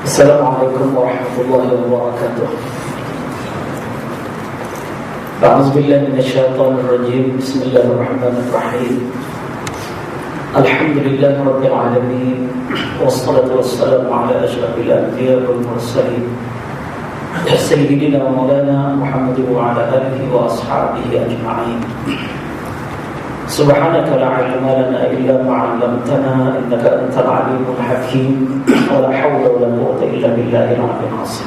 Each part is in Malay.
Assalamualaikum warahmatullahi wabarakatuh. A'udzubillahi minasyaitonir rajim. Bismillahirrahmanirrahim. Alhamdulillahi rabbil alamin. Wassalatu wassalamu ala asyrafil anbiya'i wal mursalin. Sayyidina Maulana Muhammad wa ala alihi wa ashabihi ajma'in. Subhanaka la ilma lana illa ma 'allamtana innaka antal alimul hakim wa la haula wa la quwwata illa billahil aliyyil azim.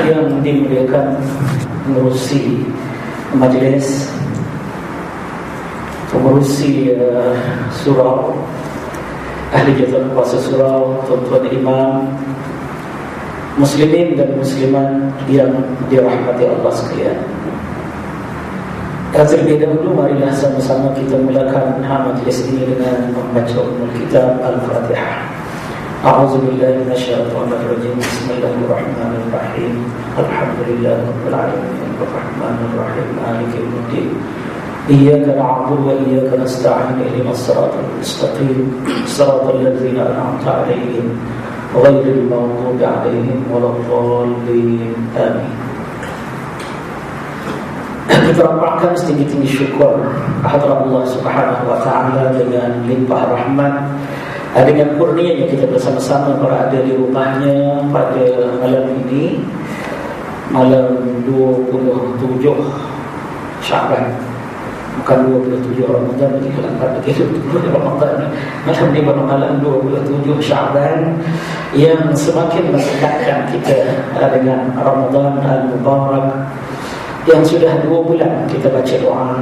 Yang dimuliakan pengurusi majlis, pengurusi surau, ahli jatuh kuasa surau, tuan-tuan imam, muslimin dan muslimat yang dirahmati Allah sekalian. Terlebih dahulu marilah sama-sama kita mulakan majlis ini dengan membaca Ummul Kitab Al-Fatihah. A'udzubillahi minasyaitonir rajim. Bismillahirrahmanirrahim. Alhamdulillahirabbil alamin arrahmanir rahim maliki yaumiddin. Iyyaka na'budu wa iyyaka nasta'in ihdinas siratal mustaqim siratal ladzina an'amta 'alaihim ghairil maghdubi 'alaihim waladdallin. Amin. Kita rapatkan setinggi-tinggi syukur kehadirat Allah Subhanahu wa taala dengan limpah rahmat, dengan kurnianya kita bersama-sama berada di rumahnya pada malam ini, malam 27 Syaban, bukan 27 Ramadan, begitu 27 Ramadan. Malam ini pada malam 27 Syaban yang semakin mendekatkan kita dengan Ramadan Al-Mubarak, yang sudah 2 bulan kita baca doa,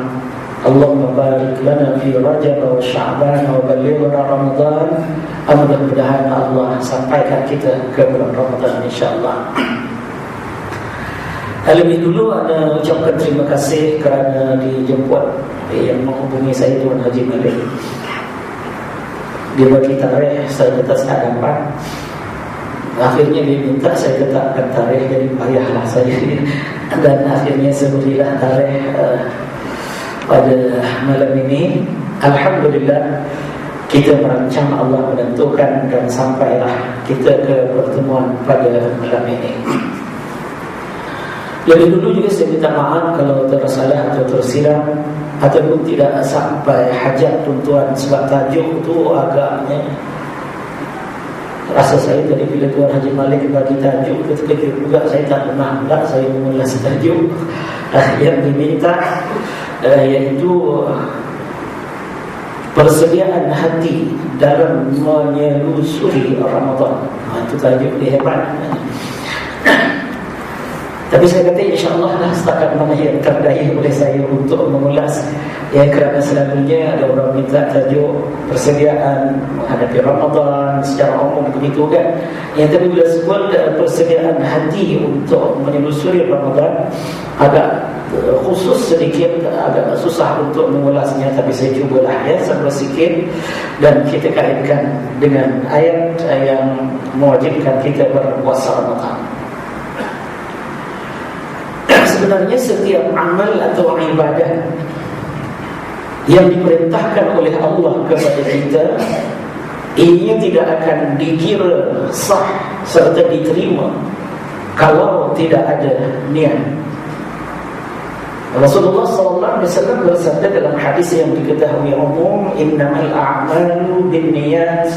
Allahumma barik lana fi Rajab wa Sya'ban wa ballighna Ramadan. Mudah-mudahan Allah sampaikan kita ke bulan Ramadan insya-Allah. Lebih dulu ada ucapkan terima kasih kerana dijemput yang menghubungi saya Tuan Haji Malik. Dia bagi tarikh, saya tetap tak dapat. Akhirnya dia minta saya tetapkan tarikh, jadi payahlah saya. Dan akhirnya saya berilah tarikh pada malam ini. Alhamdulillah kita merancang, Allah menentukan, dan sampailah kita ke pertemuan pada malam ini. Lebih dulu juga saya minta maaf kalau tersalah atau tersilap ataupun tidak sampai hajat tuan-tuan, sebab tajuk itu agaknya rasa saya tadi bila Tuan Haji Malik bagi tajuk, ketika juga saya tak pernah pula saya mengulas tajuk yang diminta, iaitu persediaan hati dalam menyelusuri Ramadan. Itu tajuk dia hebat. Tapi saya kata insya-Allah dah setakat mana yang terdaya oleh saya untuk mengulas, ya, kerana selalunya ada orang minta tajuk persediaan menghadapi Ramadan secara umum begitu kan. Yang tapi bila sebut persediaan hati untuk menyelusuri Ramadan, agak khusus sedikit, agak susah untuk mengulasnya, tapi saya cubalah ya sampai sikit, dan kita kaitkan dengan ayat yang mewajibkan kita berpuasa Ramadan. Sebenarnya setiap amal atau ibadah yang diperintahkan oleh Allah kepada kita, ianya tidak akan dikira sah serta diterima kalau tidak ada niat. Rasulullah SAW bersabda dalam hadis yang diketahui umum, innamal a'malu binniyat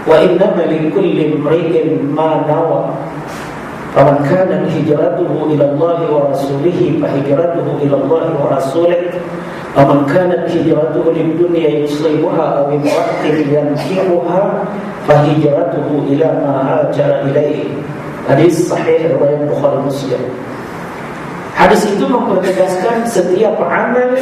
wa innamal likulli imri'in ma nawa. Faman kana hijratuhu ila Allah wa rasulihi fa hijratuhu ila Allah wa rasulih. Faman kana hijratuhu lid-dunya yusibuha aw imra'atin yankihuha fa hijratuhu ila ma hajara ilaihi. Hadis sahih riwayat Bukhari Muslim. Hadis itu mempertegaskan setiap amal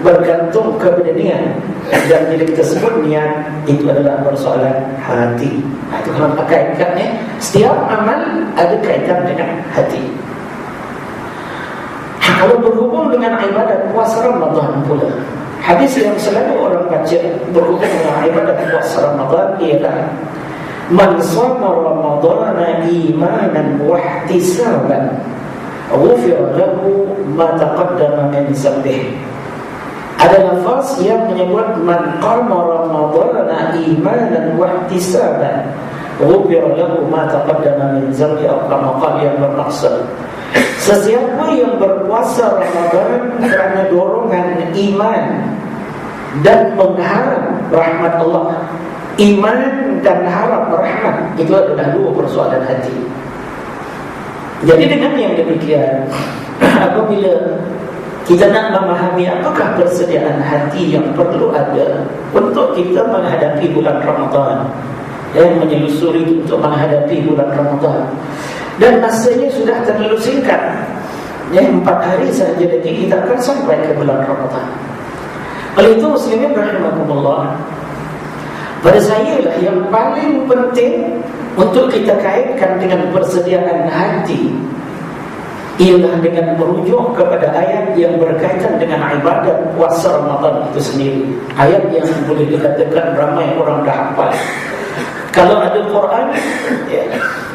bergantung kepada niat, dan bila kita sebut niat itu adalah persoalan hati. Itu kalau kaitkannya, setiap amal ada kaitan dengan hati. Kalau berhubung dengan ibadat puasa Ramadan pula, hadis yang selalu orang baca berhubung dengan ibadat puasa Ramadan ialah man shama ramadhana imanan wa ihtisaban ghufira lahu ma taqaddama min dhanbihi. Ada lafaz yang menyebut man qama ramadhana imanan wa ihtisaban ghufira lahu ma taqaddama min dhanbi aw kama qala yang bermaksud sesiapa yang berpuasa Ramadan kerana dorongan iman dan mengharap rahmat Allah, iman dan harap rahmat, itu adalah dua persoalan hati. Jadi dengan yang demikian, apabila kita nak memahami apakah persediaan hati yang perlu ada untuk kita menghadapi bulan Ramadan, yang menyelusuri untuk menghadapi bulan Ramadan, dan masanya sudah terlalu singkat, 4 hari sahaja lagi kita akan sampai ke bulan Ramadan. Oleh itu muslimin rahimakumullah, pada saya lah yang paling penting untuk kita kaitkan dengan persediaan hati ialah dengan merujuk kepada ayat yang berkaitan dengan ibadat puasa Ramadan itu sendiri. Ayat yang boleh dikatakan ramai orang dah hafal. Kalau ada Quran, ya,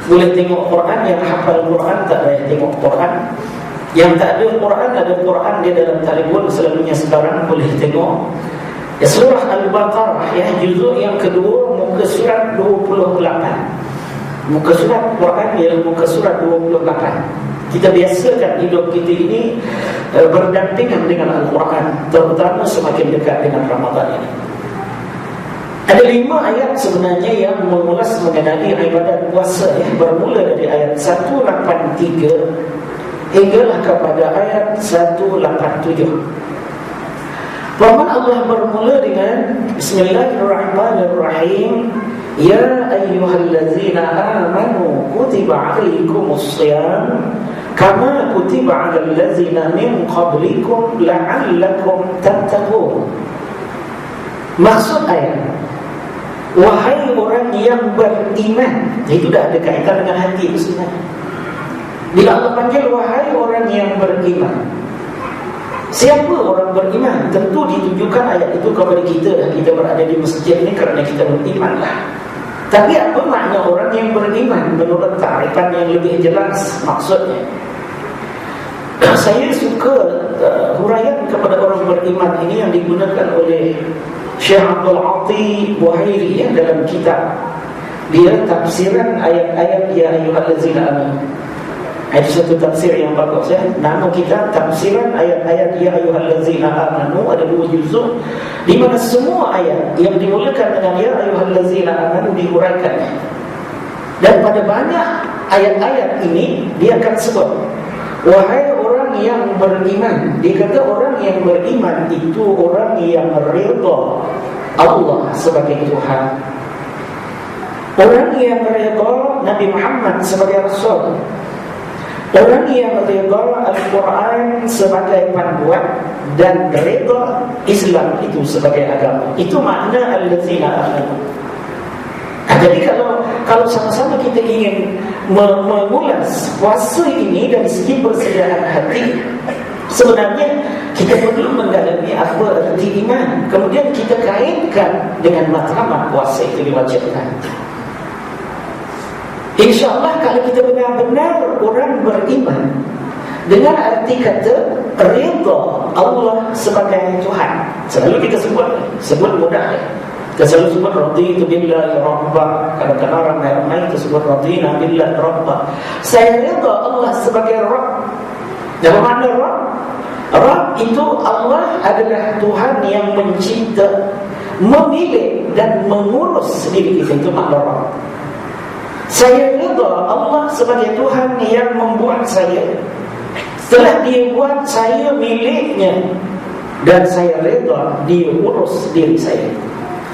boleh tengok Quran. Yang hafal Quran tak payah tengok Quran. Yang tak ada Quran, ada Quran dia dalam telefon selalunya sekarang, boleh tengok. Ya, surah Al-Baqarah, ya, juzuk yang kedua, muka surat 28. Muka surat Quran ialah muka surat 28. Kita biasakan hidup kita ini berdampingan dengan Al-Quran, terutama semakin dekat dengan Ramadan ini. Ada 5 ayat sebenarnya yang mengulas mengenai ibadat puasa, ya, bermula dari ayat 183 hinggalah kepada ayat 187. Firman Allah bermula dengan Bismillahirrahmanirrahim. Ya ayyuhallazina amanu kutiba alaikumus shiyam kama kutiba alal ladzina min qablikum la'allakum tattaqun. Maksud ayat, wahai orang yang beriman. Itu dah ada kaitan dengan hati itu sebenarnya. Bila Allah panggil wahai orang yang beriman, siapa orang beriman? Tentu ditujukan ayat itu kepada kita. Kita berada di masjid ini kerana kita beriman lah. Tapi apa makna orang yang beriman menurut ta'rifan yang lebih jelas maksudnya? Saya suka huraian kepada orang beriman ini yang digunakan oleh Syekh Abdul Ati Buhairi, ya, dalam kitab dia tafsiran ayat-ayat Ya ayyuhallazina amanu. Itu satu tafsir yang bagus, ya. Nama kita tafsiran ayat-ayat Ya ayyuhallazina amanu, ada 2 juzuk di mana semua ayat yang dimulakan dengan Ya ayyuhallazina amanu dihuraikan. Dan pada banyak ayat-ayat ini dia akan sebut wahai orang yang beriman. Dia kata orang yang beriman itu orang yang redha Allah sebagai Tuhan, orang yang redha Nabi Muhammad sebagai Rasul, orang yang redha Al-Quran sebagai panduan, dan redha Islam itu sebagai agama. Itu makna allazina amanu. Jadi kalau sama-sama kita ingin mengulas puasa ini dari segi persediaan hati, sebenarnya kita perlu mendalami apa arti iman, kemudian kita kaitkan dengan matlamat puasa itu diwajibkan. InsyaAllah kalau kita benar-benar orang beriman dengan arti kata redha Allah sebagai Tuhan, selalu kita sebut mudah, ya. Kita selalu sebut raditu billahi rabba. Kadang-kadang ramai kita sebut radina billahi rabba. Saya redha Allah sebagai Rabb. Apa makna Rabb? Rabb itu Allah adalah Tuhan yang mencipta, memilih dan mengurus diri kita. Itu makna Rabb. Saya redha Allah sebagai Tuhan yang membuat saya. Setelah dia buat saya miliknya, dan saya redha dia urus diri saya.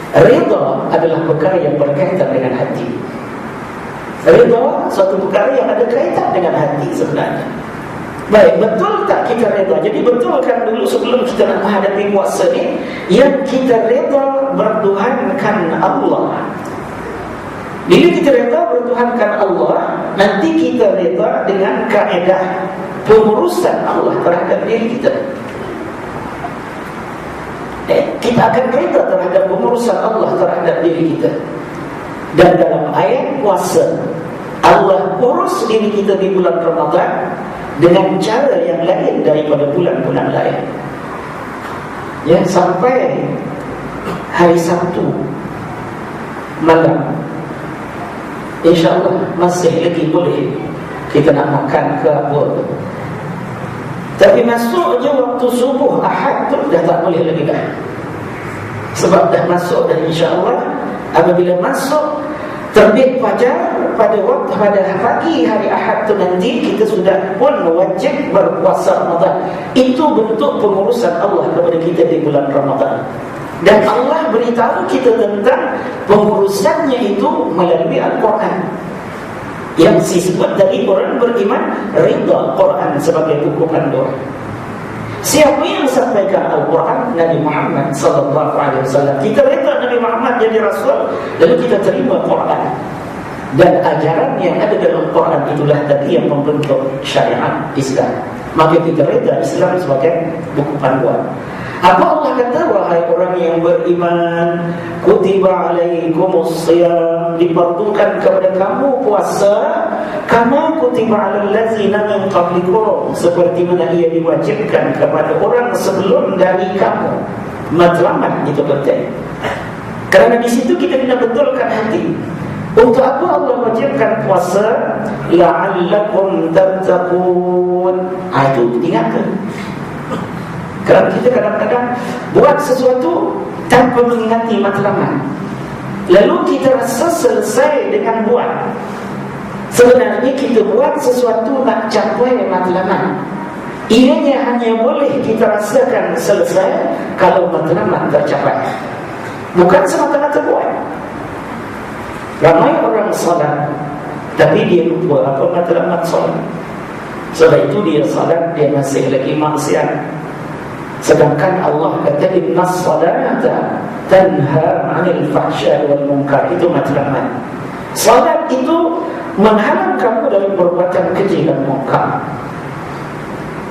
Redha adalah perkara yang berkaitan dengan hati. Redha suatu perkara yang ada kaitan dengan hati sebenarnya. Baik, betul tak kita redha? Jadi betulkan dulu sebelum kita nak menghadapi puasa ni, yang kita redha bertuhankan Allah. Bila kita redha bertuhankan Allah, nanti kita redha dengan kaedah pengurusan Allah terhadap diri kita. Kita akan redha terhadap pengurusan Allah terhadap diri kita. Dan dalam ayat puasa, Allah urus diri kita di bulan Ramadan dengan cara yang lain daripada bulan-bulan lain. Ya, sampai hari Sabtu malam InsyaAllah masih lagi boleh kita nak makan ke apa. Tapi masuk je waktu subuh Ahad tu dah tak boleh lagi dah. Sebab dah masuk dah, insyaAllah apabila masuk terbit fajar pada waktu pada pagi hari Ahad tu nanti, kita sudah pun wajib berpuasa Ramadan. Itu bentuk pengurusan Allah kepada kita di bulan Ramadan. Dan Allah beritahu kita tentang pengurusannya itu melalui Al-Quran, yang disebut dari orang beriman rida Quran sebagai buku panduan. Siapa yang sampaikan Al-Quran? Nabi Muhammad sallallahu alaihi wasallam. Kita rida Nabi Muhammad jadi rasul, lalu kita terima Quran. Dan ajaran yang ada dalam Quran itulah tadi yang membentuk syariat Islam. Maka kita rida Islam sebagai buku panduan. Apa Allah kata? Wahai orang yang beriman, kutiba alaikumus shiyam, diperuntukkan kepada kamu puasa, kama kutiba alal ladzina min qablikum, seperti mana ia diwajibkan kepada orang sebelum dari kamu. Matlamat itu penting. Kerana di situ kita kena betulkan hati. Untuk apa Allah wajibkan puasa? La'allakum tattaqun. Itu ingatkan. Kerana kita kadang-kadang buat sesuatu tanpa mengingati matlamat, lalu kita rasa selesai dengan buat. Sebenarnya kita buat sesuatu nak capai matlamat. Ianya hanya boleh kita rasakan selesai kalau matlamat tercapai, bukan semata-mata buat. Ramai orang salat tapi dia lupa apa matlamat salat. Sebab itu dia salat, dia masih lagi maksiat. Sedangkan Allah kata innas salata tanha 'anil fahsya'i wal munkar. Itu matlamat. Salat itu menghalang kamu dari perbuatan keji dan munkar.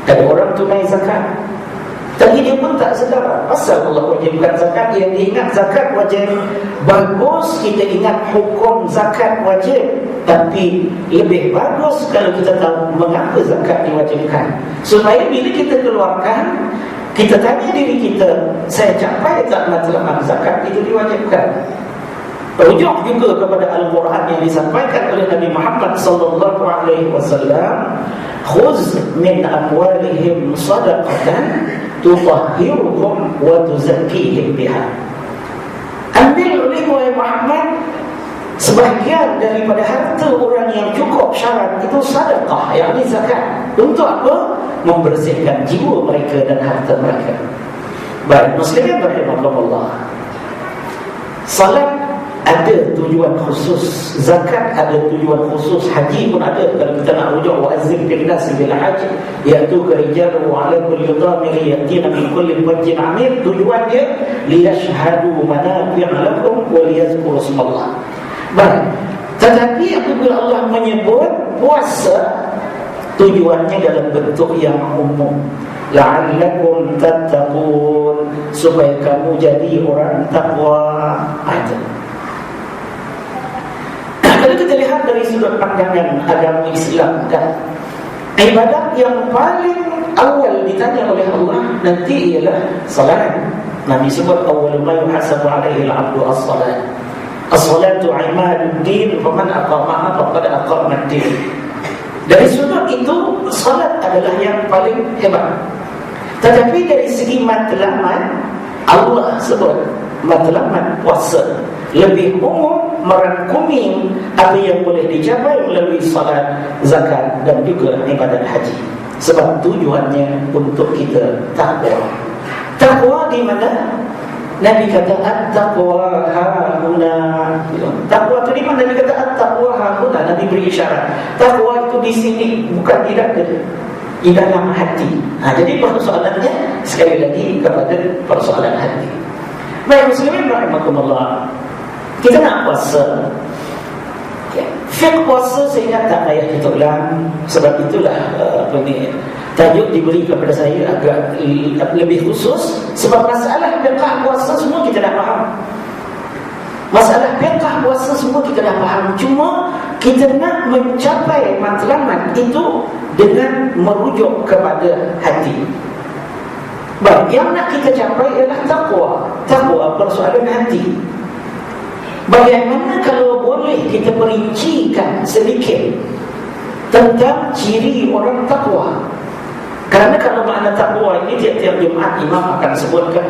Ada orang tunai zakat, tapi dia pun tak sedar asal Allah wajibkan zakat. Dia ingat zakat wajib. Bagus kita ingat hukum zakat wajib, tapi lebih bagus kalau kita tahu mengapa zakat diwajibkan, supaya bila kita keluarkan, kita tanya diri kita, saya capai tak matlamat zakat itu diwajibkan. Rujuk juga kepada Al-Quran yang disampaikan oleh Nabi Muhammad sallallahu alaihi wasallam, khuz min amwalihim sadaqatan tutahhiruhum wa tuzakkihim biha. Ambil oleh Muhammad sebahagian daripada harta orang yang cukup syarat itu sedekah, yakni zakat. Untuk apa? Membersihkan jiwa mereka dan harta mereka. Baik, muslimin rahimahullah, salat ada tujuan khusus, zakat ada tujuan khusus, haji pun ada. Kalau kita nak rujuk wa'azzim bin nasi bil haji ya'tuka rijalu wa 'ala kulli dhamiri yatina min kulli fajjin 'amir, tujuan dia liyashhadu manafi'a lakum wa liyadhkuru ismallah. Baik, tetapi apabila Allah menyebut puasa, tujuannya dalam bentuk yang umum, la'allakum tattaqun, supaya kamu jadi orang takwa. Kalau kita lihat dari sudut pandangan agama Islam, kan, ibadat yang paling awal ditanya oleh Allah nanti ialah salat. Nabi sebut awwalu ma yuhasabu alaihi al-'abdu as-salat. As-salatu 'imaduddin, faman aqamaha faqad aqama ad-din. Dari sudut itu, salat adalah yang paling hebat. Tetapi dari segi matlamat, Allah sebut matlamat puasa lebih umum, merangkumi apa yang boleh dicapai melalui salat, zakat dan juga ibadat haji. Sebab tujuannya untuk kita takwa. Takwa di mana? Nabi kata at-taqwa hahuna. Takwa itu di mana? Nabi kata at-taqwa hahuna. Nabi beri isyarat, takwa itu di sini, bukan di dada, di dalam hati. Jadi persoalannya sekali lagi kepada persoalan hati. Baik, muslimin rahimakumullah, kita nak puasa. Fiqh puasa saya ingat tak payah kita ulang. Sebab itulah tajuk diberi kepada saya agak lebih khusus. Sebab masalah fiqh puasa semua kita dah faham. Masalah fiqh puasa semua kita dah faham. Cuma kita nak mencapai matlamat itu dengan merujuk kepada hati. Baik, yang nak kita capai ialah takwa. Takwa persoalan hati. Bagaimana kalau boleh kita perincikan sedikit tentang ciri orang takwa? Karena kalau makna takwa ini tiap-tiap Jumat imam akan sebutkan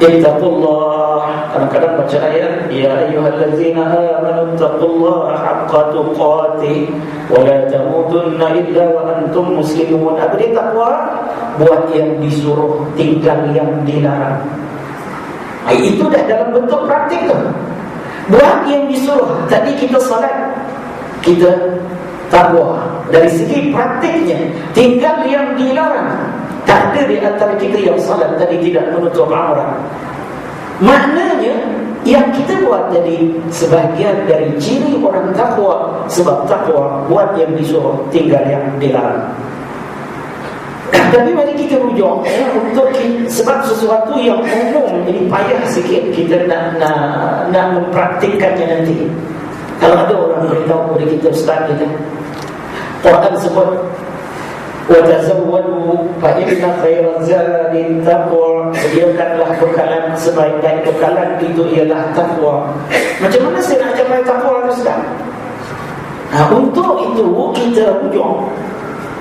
ittaqullah. Kadang-kadang baca ayat ya ayyuhallazina amanu ittaqullaha haqqa tuqatih wa la tamutunna illa wa antum muslimun. Apa dia takwa? Buat yang disuruh, tinggal yang dilarang. Itu dah dalam bentuk praktik tu. Buat yang disuruh. Tadi kita salat, kita takwa. Dari segi praktiknya, tinggal yang dilarang. Tak ada di antara kita yang salat tadi tidak menutup aurat. Maknanya yang kita buat tadi sebahagian dari ciri orang takwa. Sebab takwa buat yang disuruh, tinggal yang dilarang. Tapi mari kita rujuk untuk sebab sesuatu yang umum jadi payah sikit kita nak mempraktikkannya nanti. Kalau ada orang beritahu kepada kita, ustaz kita, Quran sebut wa tazawwadu fa inna khairaz zadi taqwa. Sediakanlah bekalan, sebaik-baik bekalan itu ialah takwa. Macam mana saya nak capai takwa tu, ustaz? Untuk itu kita rujuk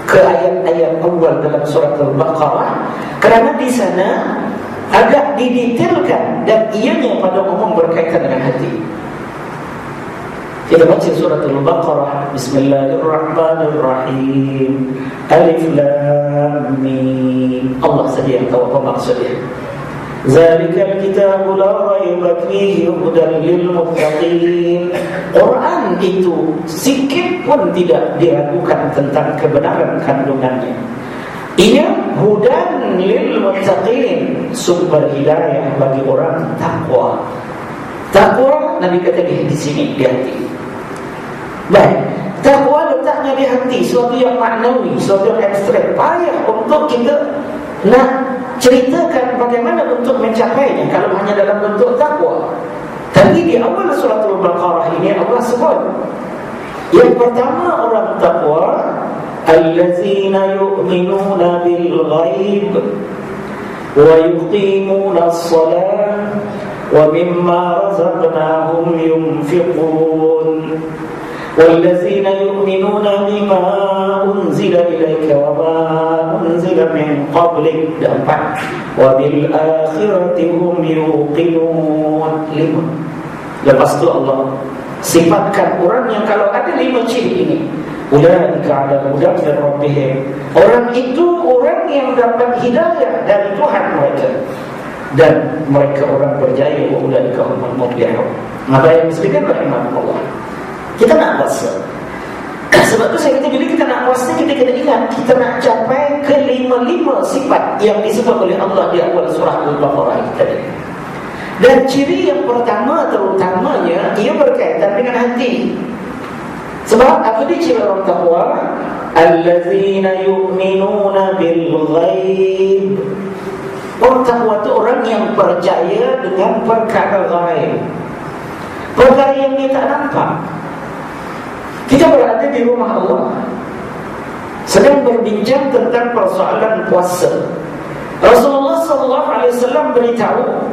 ke ayat-ayat awal dalam surat Al-Baqarah, kerana di sana agak didetailkan dan ianya pada umum berkaitan dengan hati. Kita baca surat Al-Baqarah. Bismillahirrahmanirrahim. Alif Lam Mim. Allah saja yang tahu apa maksudnya. Zalikal kitabu la raiba fihi hudan lil muttaqin. Quran itu sikit pun tidak diragukan tentang kebenaran kandungannya. Ia hudan lil muttaqin, sumber hidayah bagi orang takwa. Takwa Nabi kata di sini di hati. Baik, takwa letaknya di hati, sesuatu yang maknawi, sesuatu yang ekstrim. Payah untuk kita nak ceritakan bagaimana untuk mencapainya kalau hanya dalam bentuk takwa. Tapi di awal surah Al-Baqarah ini Allah sebut yang pertama orang takwa allazina yu'minuna bil ghaib wa yuqimuna as-salah wa mimma razaqnahum yunfiqun wallazina yu'minuna bima unzila ilaika wa ma unzila min qablik. Empat, wa bil akhirati hum yuqinun. Lima. Lepas tu Allah sifatkan orang yang kalau ada lima ciri ini, ulaika ala hudan min rabbihim. Orang itu orang yang dapat hidayah dari Tuhan mereka, dan mereka orang berjaya. Wa ulaika humul muflihun. Maka yang disebutkan rahimahullah, kita nak puasa. Sebab tu saya kata bila kita nak puasa, kita kena ingat kita nak capai ke lima sifat yang disebut oleh Allah di awal surah Al-Baqarah tadi. Dan ciri yang pertama terutamanya ia berkaitan dengan hati. Sebab apa dia ciri orang takwa? Allazina yu'minuna bil ghaib. Orang takwa itu orang yang percaya dengan perkara ghaib, perkara yang dia tak nampak. Kita berada di rumah Allah, sedang berbincang tentang persoalan puasa. Rasulullah SAW beritahu,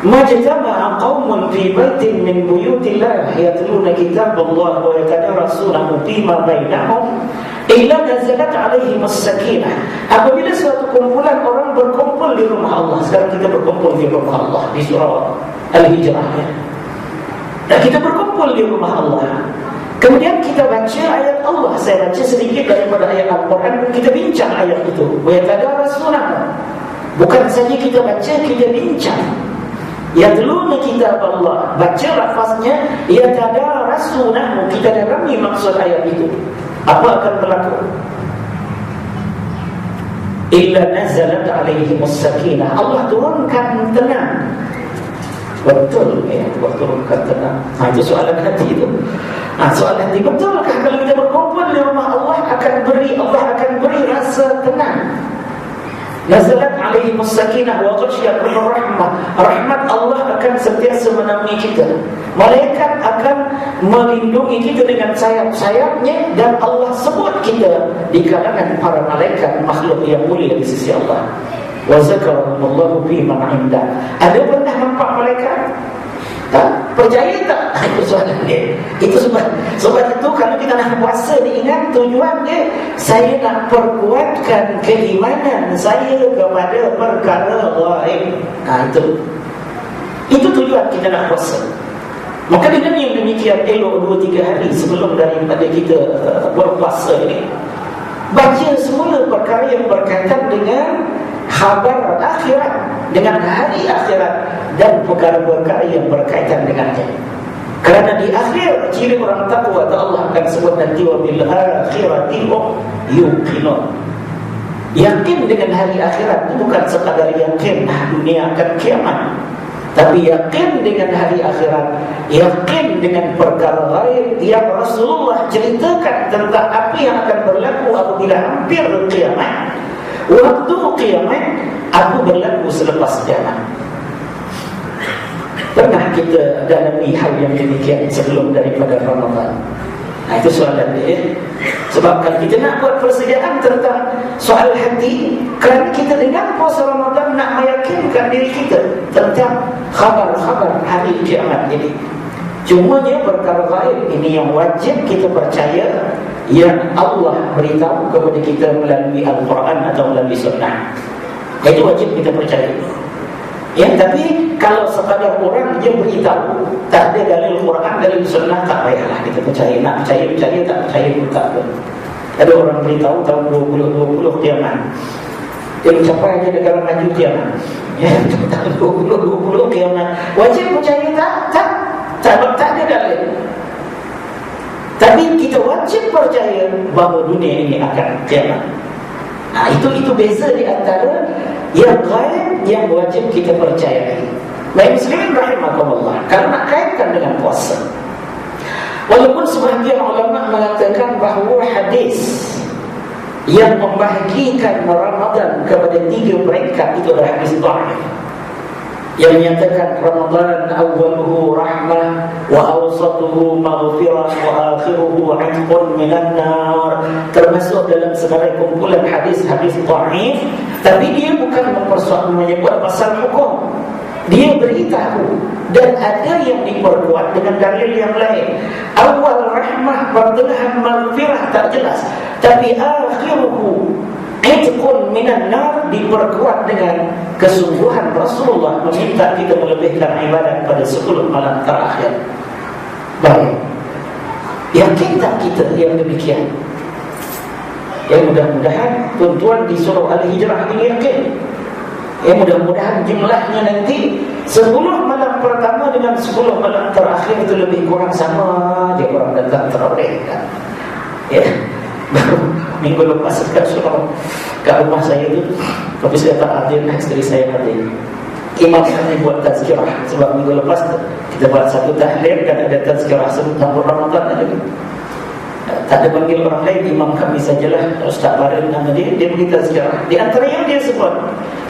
majtama'a qaumun fi baitin min buyutillah yatluna kitaballah wa yatadarasunahu fima bainahum illa nazalat alaihim as-sakinah. Apabila suatu kumpulan orang berkumpul di rumah Allah, sekarang kita berkumpul di rumah Allah di surah Al-Hijrah ya. Dan kita berkumpul di rumah Allah. Kemudian kita baca ayat Allah. Saya baca sedikit daripada ayat Al-Quran, kita bincang ayat itu. Wa yatadarasunahu. Bukan saja kita baca, kita bincang. Yatluna kitab Allah. Baca lafaznya yatadarasunahu. Kita dalami maksud ayat itu. Apa akan berlaku? Illa nazalat alaihimus sakinah. Allah turunkan tenang. Betul ya, Allah turunkan tenang. Itu soalan hati itu. Soalan hati, betulkah kalau kita berkumpul di rumah Allah Allah akan beri rasa tenang? Nazalat alaihimus sakinah wa ghashiyatuhum rahmah. Rahmat Allah akan sentiasa menaungi kita. Malaikat akan melindungi kita dengan sayap-sayapnya, dan Allah sebut kita di kalangan para malaikat, makhluk yang mulia di sisi Allah. Wa zakarahumullahu fi man 'indah. Ada pernah nampak malaikat? Tak. percaya tak? Itu soalan dia. Itu sebab itu kalau kita nak puasa diingat tujuan dia, saya nak perkuatkan keimanan saya kepada perkara gaib. Itu tujuan kita nak puasa. Maka dengan yang demikian elok 2-3 hari sebelum daripada kita berpuasa ini, baca semula perkara yang berkaitan dengan khabar akhirat, dengan hari akhirat, dan perkara-perkara yang berkaitan dengannya. Kerana di akhir ciri orang takwa Allah akan sebut nanti, wa bil akhirati hum yuqinun. Yakin dengan hari akhirat itu bukan sekadar yakin dunia akan kiamat, tapi yakin dengan hari akhirat, yakin dengan perkara gaib yang Rasulullah ceritakan tentang apa yang akan berlaku apabila hampir kiamat. Waktu kiamat, apa berlaku selepas kiamat. Pernah kita dalami hal yang demikian sebelum daripada Ramadan? Itu soalan dia. Sebab kalau kita nak buat persediaan tentang soal hati, kerana kita dengan puasa Ramadan nak meyakinkan diri kita tentang khabar-khabar hari kiamat ini. Cumanya perkara gaib ini yang wajib kita percaya, yang Allah beritahu kepada kita melalui Al-Quran atau melalui Sunnah. Itu wajib kita percaya. Tapi kalau sekadar orang dia beritahu, tak ada dalil Quran, dalil Sunnah, tak payahlah kita percaya. Nak percaya, tak percaya pun tak apa. Ada orang beritahu tahun 2020 kiamat, dia mencapai aja negara maju kiamat. Tahun 2020 kiamat. Wajib percaya tak ada dalil. Tapi kita wajib percaya bahawa dunia ini akan kiamat. Itu beza di antara yang gaib yang wajib kita percayai. Baik muslimin rahimakumullah, kalau nak kaitkan dengan puasa, walaupun sebahagian ulama mengatakan bahawa hadis yang membahagikan Ramadan kepada 3 peringkat itu adalah hadis dhaif, yang menyatakan Ramadan awwaluhu rahmah wa awsatuhu maghfirah wa akhiruhu 'itqun minan nar, termasuk dalam sebarai kumpulan hadis-hadis dhaif. Tapi dia bukan menyebut pasal hukum, dia beritahu, dan ada yang diperkuat dengan dalil yang lain. Awal rahmah, pertengahan maghfirah tak jelas, tapi akhiruhu itqun minan nar diperkuat dengan kesungguhan Rasulullah meminta kita melebihkan ibadat pada 10 malam terakhir. Baik, yakin tak kita yang demikian? Mudah-mudahan tuan-tuan di surau Al-Hijrah ini yakin. Mudah-mudahan jumlahnya nanti 10 malam pertama dengan 10 malam terakhir itu lebih kurang sama je orang datang terawih kan. Baru minggu lepas kat surau, kat rumah saya tu, tapi saya tak hadir, isteri saya hadir. Imam kami buat tazkirah, sebab minggu lepas kita buat satu tahlil dan ada tazkirah sebut nama Ramadan aja. Tak ada panggil orang lain, imam kami sajalah, Ustaz Barin nama dia beri tazkirah. Di antara yang dia sebut,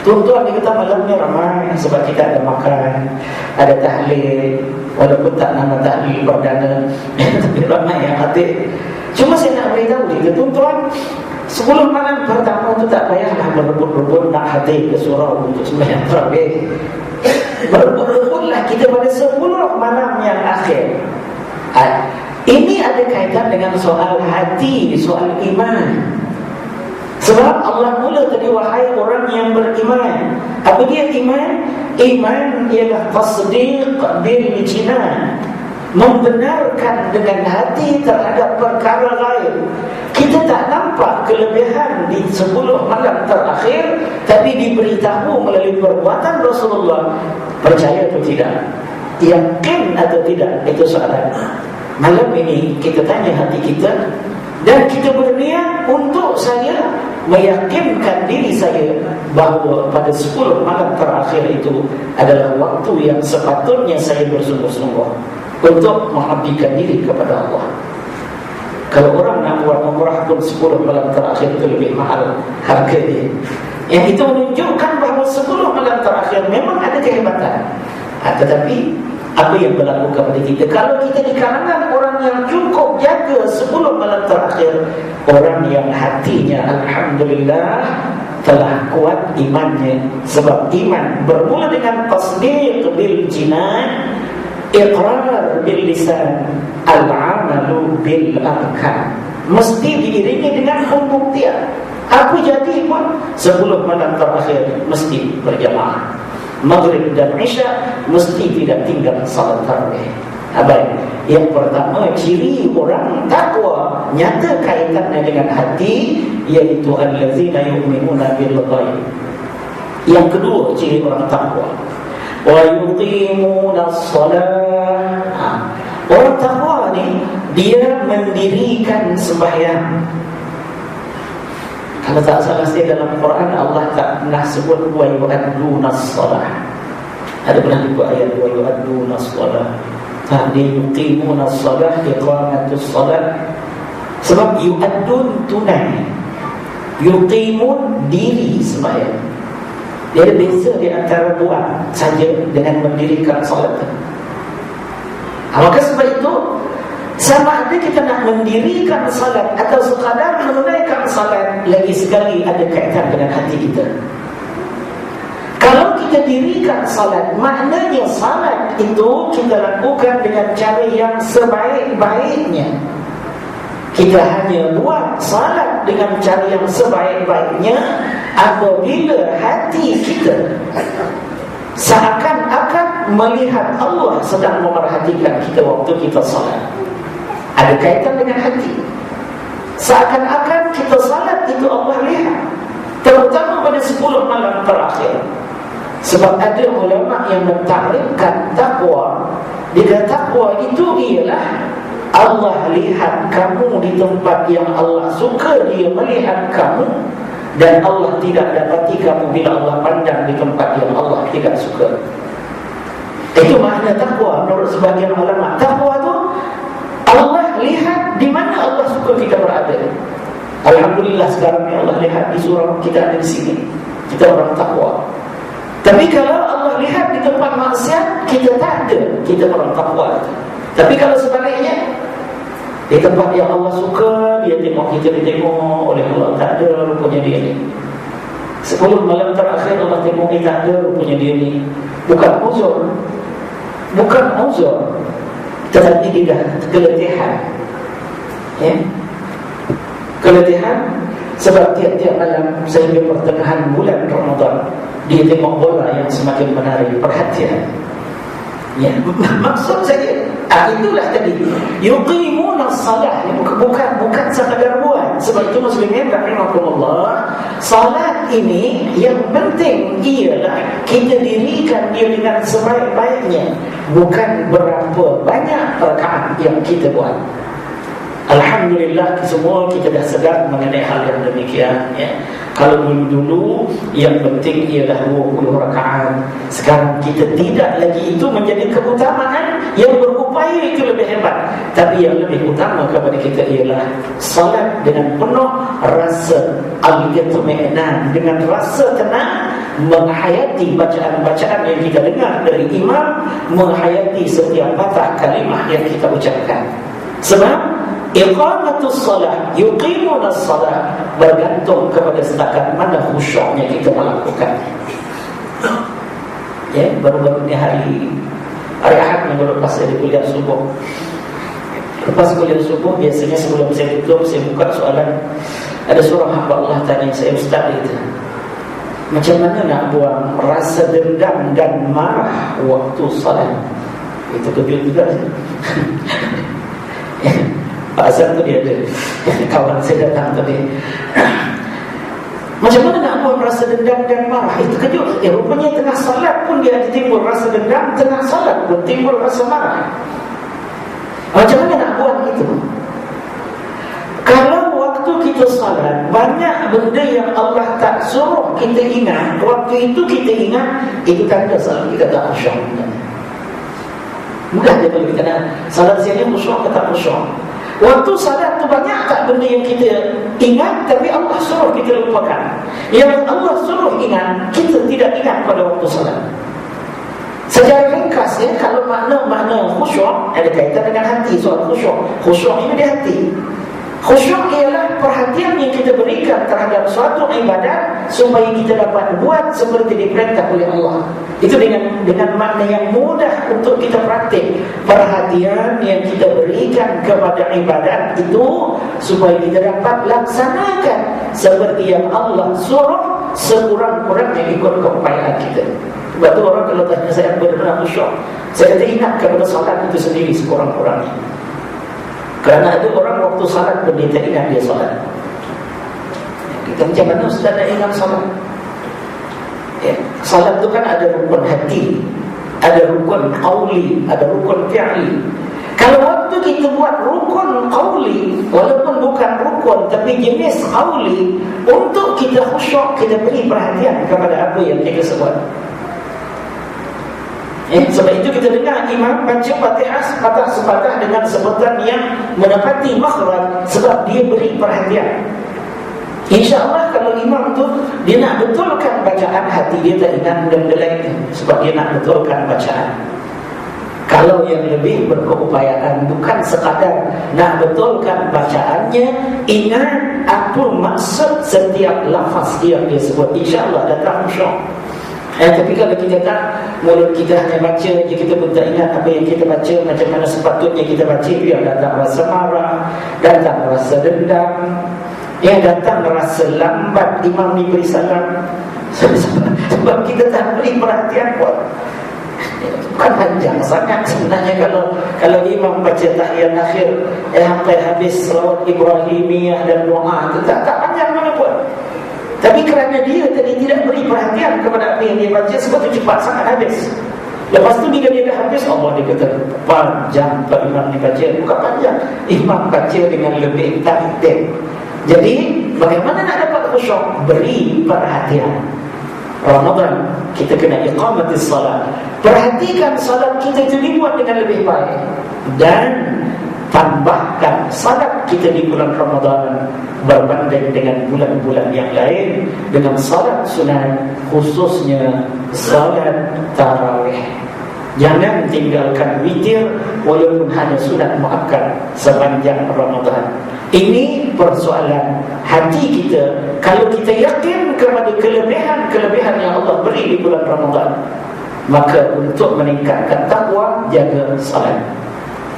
tuan-tuan dia kata malam ni ramai sebab kita ada makan, ada tahlil, walaupun tak nama tahlil perdana, tapi ramai yang hadir. Cuma saya nak beritahu dia, tuan-tuan, 10 malam pertama tu tak payahlah berebut-rebut nak hadir ke surau untuk sembahyang tarawih. Berebut-rebutlah kita pada 10 malam yang akhir. Ini ada kaitan dengan soal hati, soal iman. Sebab Allah mula tadi, wahai orang yang beriman. Apa dia iman? Iman ialah tasdiq bil jinan, membenarkan dengan hati terhadap perkara gaib. Kita tak nampak kelebihan di 10 malam terakhir, tapi diberitahu melalui perbuatan Rasulullah. Percaya atau tidak? Yakin atau tidak? Itu soalan. Malam ini kita tanya hati kita, dan kita berniat untuk saya meyakinkan diri saya bahawa pada 10 malam terakhir itu adalah waktu yang sepatutnya saya bersungguh-sungguh untuk mengabdikan diri kepada Allah. Kalau orang nak buat umrah pun 10 malam terakhir itu lebih mahal harganya. Yang itu menunjukkan bahawa 10 malam terakhir memang ada kehebatan. Tetapi apa yang berlaku kepada kita? Kalau kita di kalangan orang yang cukup jaga 10 malam terakhir, orang yang hatinya alhamdulillah telah kuat imannya. Sebab iman bermula dengan tasdiq bil jinan. iqrar bil lisan, al-amalu bil arkan. Mesti diiringi dengan pembuktian. Apa jadi pun 10 malam terakhir mesti berjamaah. Maghrib dan Isya mesti tidak tinggal salat tarawih. Baik, yang pertama ciri orang takwa nyata kaitannya dengan hati, iaitu allazina yu'minuna bil ghaib. Yang kedua ciri orang takwa, wa yuqimuna shalah. Orang takwa ni dia mendirikan sembahyang. Kalau tak salah saya dalam Quran Allah tak pernah sebut wa yu'adduna shalah. Ada pernah dibuat ayat wa yu'adduna shalah. Dia yuqimuna shalah, iqamatus shalah. Sebab yu'addun tunai, yuqimun diri sembahyang. Dia ada beza di antara buat saja dengan mendirikan solat. Maka sebab itu sama ada kita nak mendirikan salat atau sekadar menunaikan salat, lagi sekali ada kaitan dengan hati kita. Kalau kita dirikan salat, maknanya salat itu kita lakukan dengan cara yang sebaik-baiknya. Kita hanya buat salat dengan cara yang sebaik-baiknya apabila hati kita seakan-akan melihat Allah sedang memerhatikan kita waktu kita salat. Ada kaitan dengan hati. Seakan-akan kita salat itu Allah lihat, terutama pada 10 malam terakhir. Sebab ada ulama yang mentakrifkan takwa. Dia takwa itu ialah Allah lihat kamu di tempat yang Allah suka dia melihat kamu, dan Allah tidak dapati kamu bila Allah pandang di tempat yang Allah tidak suka. Itu makna takwa menurut sebagian ulama. Takwa itu Allah lihat di mana Allah suka kita berada. Alhamdulillah sekarang ni Allah lihat di surau kita ada di sini. Kita orang takwa. Tapi kalau Allah lihat di tempat maksiat, kita tak ada, kita orang takwa. Tapi kalau sebaliknya, di tempat yang Allah suka, dia tengok kita, ditengok oleh Allah, tak ada rupanya dia ni. 10 malam terakhir Allah tengok kita, tak ada rupanya dia ni. Bukan uzur, bukan uzur, tetapi dia dah keletihan. Keletihan sebab tiap-tiap malam sehingga pertengahan bulan Ramadan dia tengok bola yang semakin menarik perhatian. Maksud saya itulah tadi yuqimuna shalah, bukan sekadar buat. Sebab itu muslimin rahimahumullah, salat ini yang penting ialah kita dirikan dia dengan sebaik-baiknya, bukan berapa banyak rakaat yang kita buat. Alhamdulillah semua kita dah sedar mengenai hal yang demikian, ya. Kalau dulu yang penting ialah 20 rakaat. Sekarang kita tidak lagi itu menjadi keutamaan. Yang berupaya itu lebih hebat. Tapi yang lebih utama kepada kita ialah salat dengan penuh rasa al-itmi'nan, dengan rasa tenang, menghayati bacaan-bacaan yang kita dengar dari imam, menghayati setiap patah kalimah yang kita ucapkan. Sebab iqamatus salah, yuqimuna salah bergantung kepada setakat mana khusyuknya kita melakukan. Ya, baru-baru ni hari Ahad minggu lepas saya di kuliah subuh. Lepas kuliah subuh, biasanya sebelum saya tutup, saya buka soalan. Ada seorang hamba Allah tanya saya, Ustaz itu, macam mana nak buang rasa dendam dan marah waktu salat? Itu kejut juga. Pak Azhar tu dia ada kawan saya datang tadi. Macam mana nak buang rasa dendam dan marah? Itu kejut. Rupanya tengah salat pun dia ada timbul rasa dendam, tengah salat pun timbul rasa marah. Macam mana nak buang itu? Kalau waktu kita salat banyak benda yang Allah tak suruh kita ingat, waktu itu kita ingat, itu tanda salat kita tak khusyuk. Mudah je kalau kita nak salat siang ni khusyuk ke tak khusyuk. Waktu salat tu banyak tak benda yang kita ingat, tapi Allah suruh kita lupakan. Yang Allah suruh ingat, kita tidak ingat pada waktu salat. Secara ringkas ya, kalau makna khusyuk ada kaitan dengan hati. Soal khusyuk ini di hati. Khusyuk ialah perhatian yang kita berikan terhadap suatu ibadat supaya kita dapat buat seperti diperintah oleh Allah. Itu dengan makna yang mudah untuk kita praktik. Perhatian yang kita berikan kepada ibadat itu supaya kita dapat laksanakan seperti yang Allah suruh, sekurang-kurangnya ikut keupayaan kita. Sebab tu orang kalau tanya saya benar-benar khusyuk, saya kata ingat kepada salat itu sendiri sekurang-kurangnya. Kerana ada orang waktu salat pun dia tak ingat dia salat. Kita macam mana Ustaz nak ingat salat? Salat tu kan ada rukun hati, ada rukun qauli, ada rukun fi'li. Kalau waktu kita buat rukun qauli, walaupun bukan rukun tapi jenis qauli, untuk kita khusyuk, kita beri perhatian kepada apa yang kita sebut. Sebab itu kita dengar imam baca Fatihah sepatah-sepatah dengan sebutan yang menepati makhraj, sebab dia beri perhatian. InsyaAllah kalau imam tu dia nak betulkan bacaan, hati dia tak ingat dan delay, sebab dia nak betulkan bacaan. Kalau yang lebih berkeupayaan bukan sekadar nak betulkan bacaannya, ingat apa maksud setiap lafaz yang dia sebut, insyaAllah datang khusyuk. Tapi kalau kita tak, mulut kita hanya baca je, kita pun tak ingat apa yang kita baca, macam mana sepatutnya kita baca, biar datang rasa marah, datang rasa dendam, yang datang rasa lambat imam ni beri salam. Sebab kita tak beri perhatian pun. Bukan panjang sangat sebenarnya kalau imam baca tahiyat akhir sampai habis selawat Ibrahimiyah dan doa, itu tak panjang mana pun. Tapi kerana dia tadi tidak beri perhatian kepada apa yang dia baca, sebab itu cepat sangat habis. Lepas tu bila dia dah habis, Allah dia kata panjang Pak imam ni baca. Bukan panjang, imam baca dengan lebih tertib. Jadi bagaimana nak dapat khusyuk? Beri perhatian. Ramadan kita kena iqamatis salat. Perhatikan salat kita itu dibuat dengan lebih baik, dan tambahkan salat kita di bulan Ramadan berbanding dengan bulan-bulan yang lain dengan salat sunat, khususnya salat tarawih. Jangan tinggalkan witir walaupun hanya sunat muakkad sepanjang Ramadan. Ini persoalan hati kita. Kalau kita yakin kepada kelebihan yang Allah beri di bulan Ramadan, maka untuk meningkatkan takwa, jaga salat.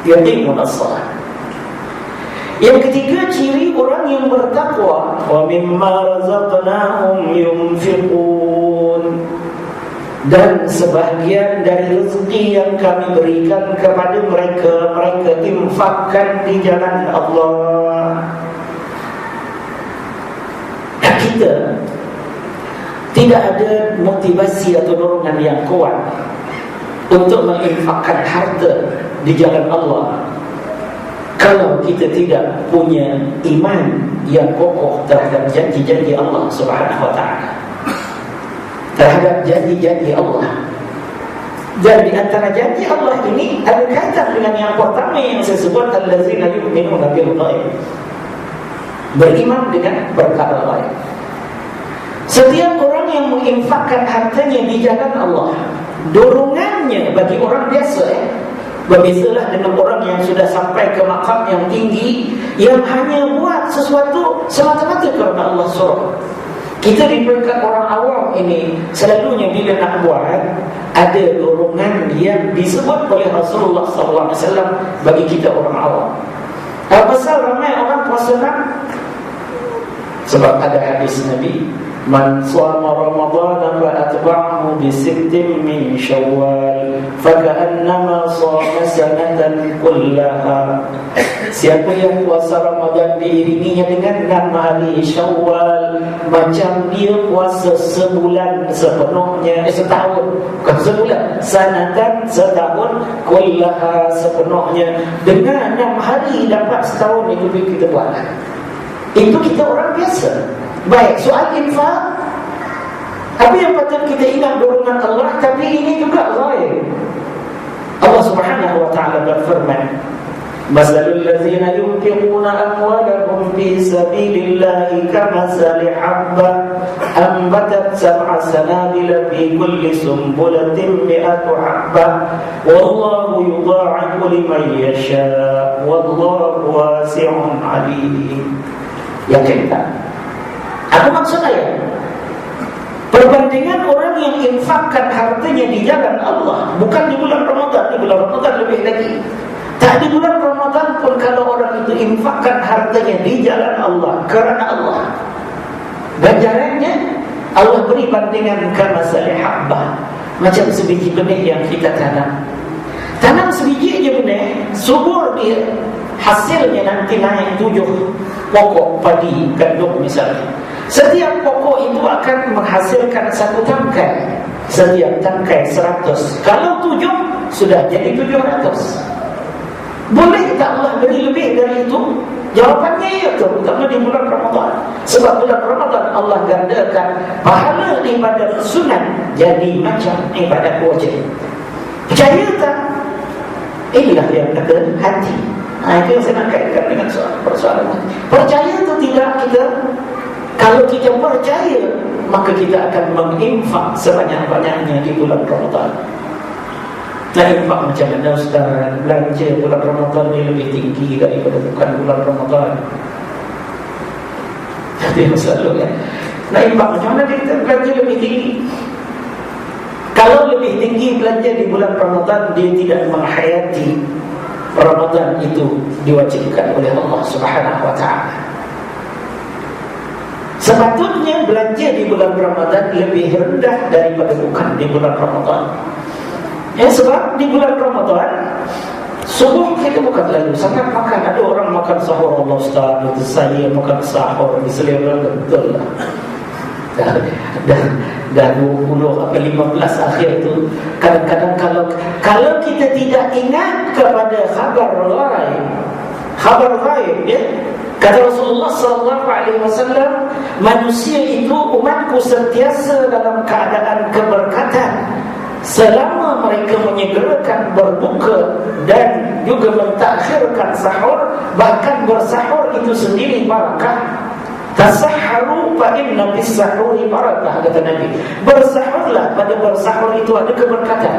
Yaqimun as-salat. Yang ketiga, ciri orang yang bertakwa, wa mimma razaqnahum yunfiqun, dan sebahagian dari rezeki yang kami berikan kepada mereka, mereka infakkan di jalan Allah. Kita tidak ada motivasi atau dorongan yang kuat untuk menginfakkan harta di jalan Allah kalau kita tidak punya iman yang kokoh terhadap janji-janji Allah Subhanahu wa ta'ala, terhadap janji-janji Allah. Dan di antara janji Allah ini ada kaitan dengan yang pertama yang saya sebut, allazina yu'minuna bil ghaib, beriman dengan perkara ghaib. Setiap orang yang menginfakkan hartanya di jalan Allah, dorongannya bagi orang biasa berbezalah dengan orang yang sudah sampai ke maqam yang tinggi, yang hanya buat sesuatu semata-mata kerana Allah suruh. Kita di peringkat orang awam ini, selalunya bila nak buat, ada dorongan yang disebut oleh Rasulullah SAW bagi kita orang awam. Apa pasal ramai orang puasa nak? Sebab ada hadis Nabi, man shama Ramadan fa atba'ahu bi sittin min Syawal faka'annama shama sanatan kullaha. Siapa yang puasa Ramadan diiringinya dengan 6 hari Syawal, macam dia puasa sebulan sepenuhnya, setahun, bukan sebulan, sanatan, setahun, kullaha, sepenuhnya. Dengan 6 hari dapat setahun, itu kita buat. Itu kita orang biasa. Baik, soal infak, apa yang patut kita ingat dorongan Allah, tapi ini juga ghaib. Allah Subhanahu wa ta'ala berfirman, masalul ladzina yunfiquna amwalahum fi sabilillahi kamathali habbah anbatat sab'a sanabila fi kulli sumbulatin mi'atu habbah wallahu yudha'ifu liman yasha' wallahu wasi'un 'alim. Yakin tak? Apa maksud ayat? Perbandingan orang yang infakkan hartanya di jalan Allah, bukan di bulan Ramadan. Di bulan Ramadan lebih lagi. Tak di bulan Ramadan pun kalau orang itu infakkan hartanya di jalan Allah, kerana Allah, ganjarannya Allah beri bandingan kamasali habbah, macam sebiji benih yang kita tanam. Tanam sebiji je benih, subur dia, hasilnya nanti naik 7 pokok padi gandum misalnya. Setiap pokok itu akan menghasilkan 1 tangkai. Setiap tangkai 100. Kalau 7 sudah jadi 700. Boleh tak Allah beri lebih dari itu? Jawapannya ya, terutama di bulan Ramadan. Sebab bulan Ramadan Allah gandakan pahala ibadat sunat jadi macam ibadat wajib. Percaya tak? Inilah yang kata hati. Itu yang saya nak kaitkan dengan persoalan hati. Percaya atau tidak kita? Kalau kita percaya, maka kita akan menginfak sebanyak-banyaknya di bulan Ramadan. Nah, infak macam mana Ustaz? Belanja bulan Ramadan ni lebih tinggi daripada bukan bulan Ramadan. Itu yang selalu kan. Nah, infak macam mana kita belanja lebih tinggi? Kalau lebih tinggi belanja di bulan Ramadan, dia tidak menghayati Ramadan itu diwajibkan oleh Allah Subhanahu wa ta'ala. Sepatutnya belanja di bulan Ramadan lebih rendah daripada bukan di bulan Ramadan. Ya, sebab di bulan Ramadan subuh kita bukan lalu sangat makan. Ada orang makan sahur, Allah Ustaz, itu saya makan sahur di selera betul lah. Dah 20 atau 15 akhir itu kadang-kadang kalau kita tidak ingat kepada khabar ghaib, ya. Kata Rasulullah SAW, manusia itu, umatku sentiasa dalam keadaan keberkatan selama mereka menyegerakan berbuka dan juga mentakhirkan sahur. Bahkan bersahur itu sendiri barakah. Tasahharu fa inna bis sahuri barakah, kata Nabi. Bersahurlah, pada bersahur itu ada keberkatan.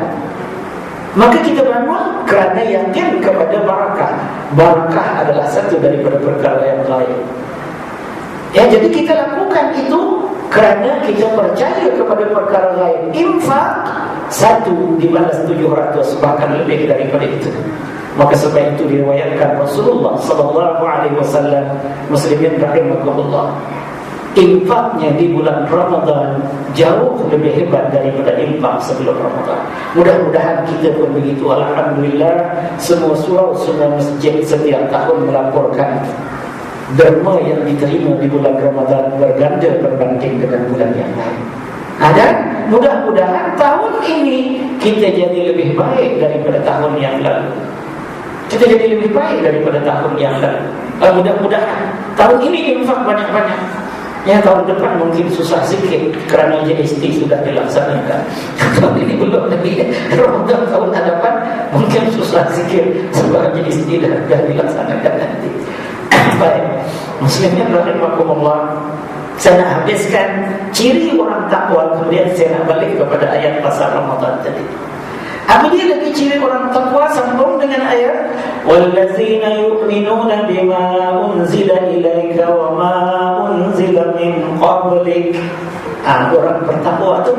Maka kita bangun kerana yakin kepada barakah. Barakah adalah satu daripada perkara yang lain. Ya, jadi kita lakukan itu kerana kita percaya kepada perkara lain. Infak 1 dibalas 700, bahkan lebih daripada itu. Maka sebab itu diriwayatkan Rasulullah SAW, muslimin rahimahullah, infaknya di bulan Ramadan jauh lebih hebat daripada infak sebelum Ramadan. Mudah-mudahan kita pun begitu. Alhamdulillah, semua surau, semua masjid setiap tahun melaporkan derma yang diterima di bulan Ramadan berganda berbanding dengan bulan yang lain. Dan mudah-mudahan tahun ini kita jadi lebih baik daripada tahun yang lalu. Kita jadi lebih baik daripada tahun yang lalu. Mudah-mudahan tahun ini infak banyak-banyak. Ya, tahun depan mungkin susah sikit kerana GST sudah dilaksanakan. Tahun ini belum lagi. Ramadan tahun hadapan mungkin susah sikit sebab GST dah dilaksanakan nanti. Baik, muslimin rahimakumullah, saya nak habiskan ciri orang takwa, kemudian saya nak balik kepada ayat pasal Ramadan tadi. Apa dia lagi ciri orang takwa? Sambung dengan ayat wallazina yu'minuna bima unzila ilaika wa ma unzila min qablik. Orang bertakwa itu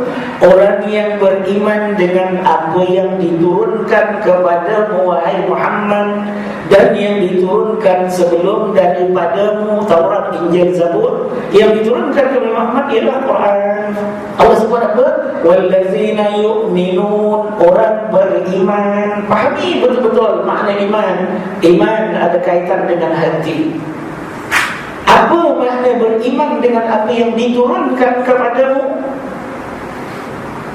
orang yang beriman dengan apa yang diturunkan kepadamu wahai Muhammad dan yang diturunkan sebelum daripadamu, Taurat, Injil, Zabur. Yang diturunkan kepada Muhammad ialah Quran. Allah sebut apa? Wallazina yu'minun, orang beriman. Fahami betul-betul makna iman. Iman ada kaitan dengan hati. Apa makna beriman dengan apa yang diturunkan kepadamu?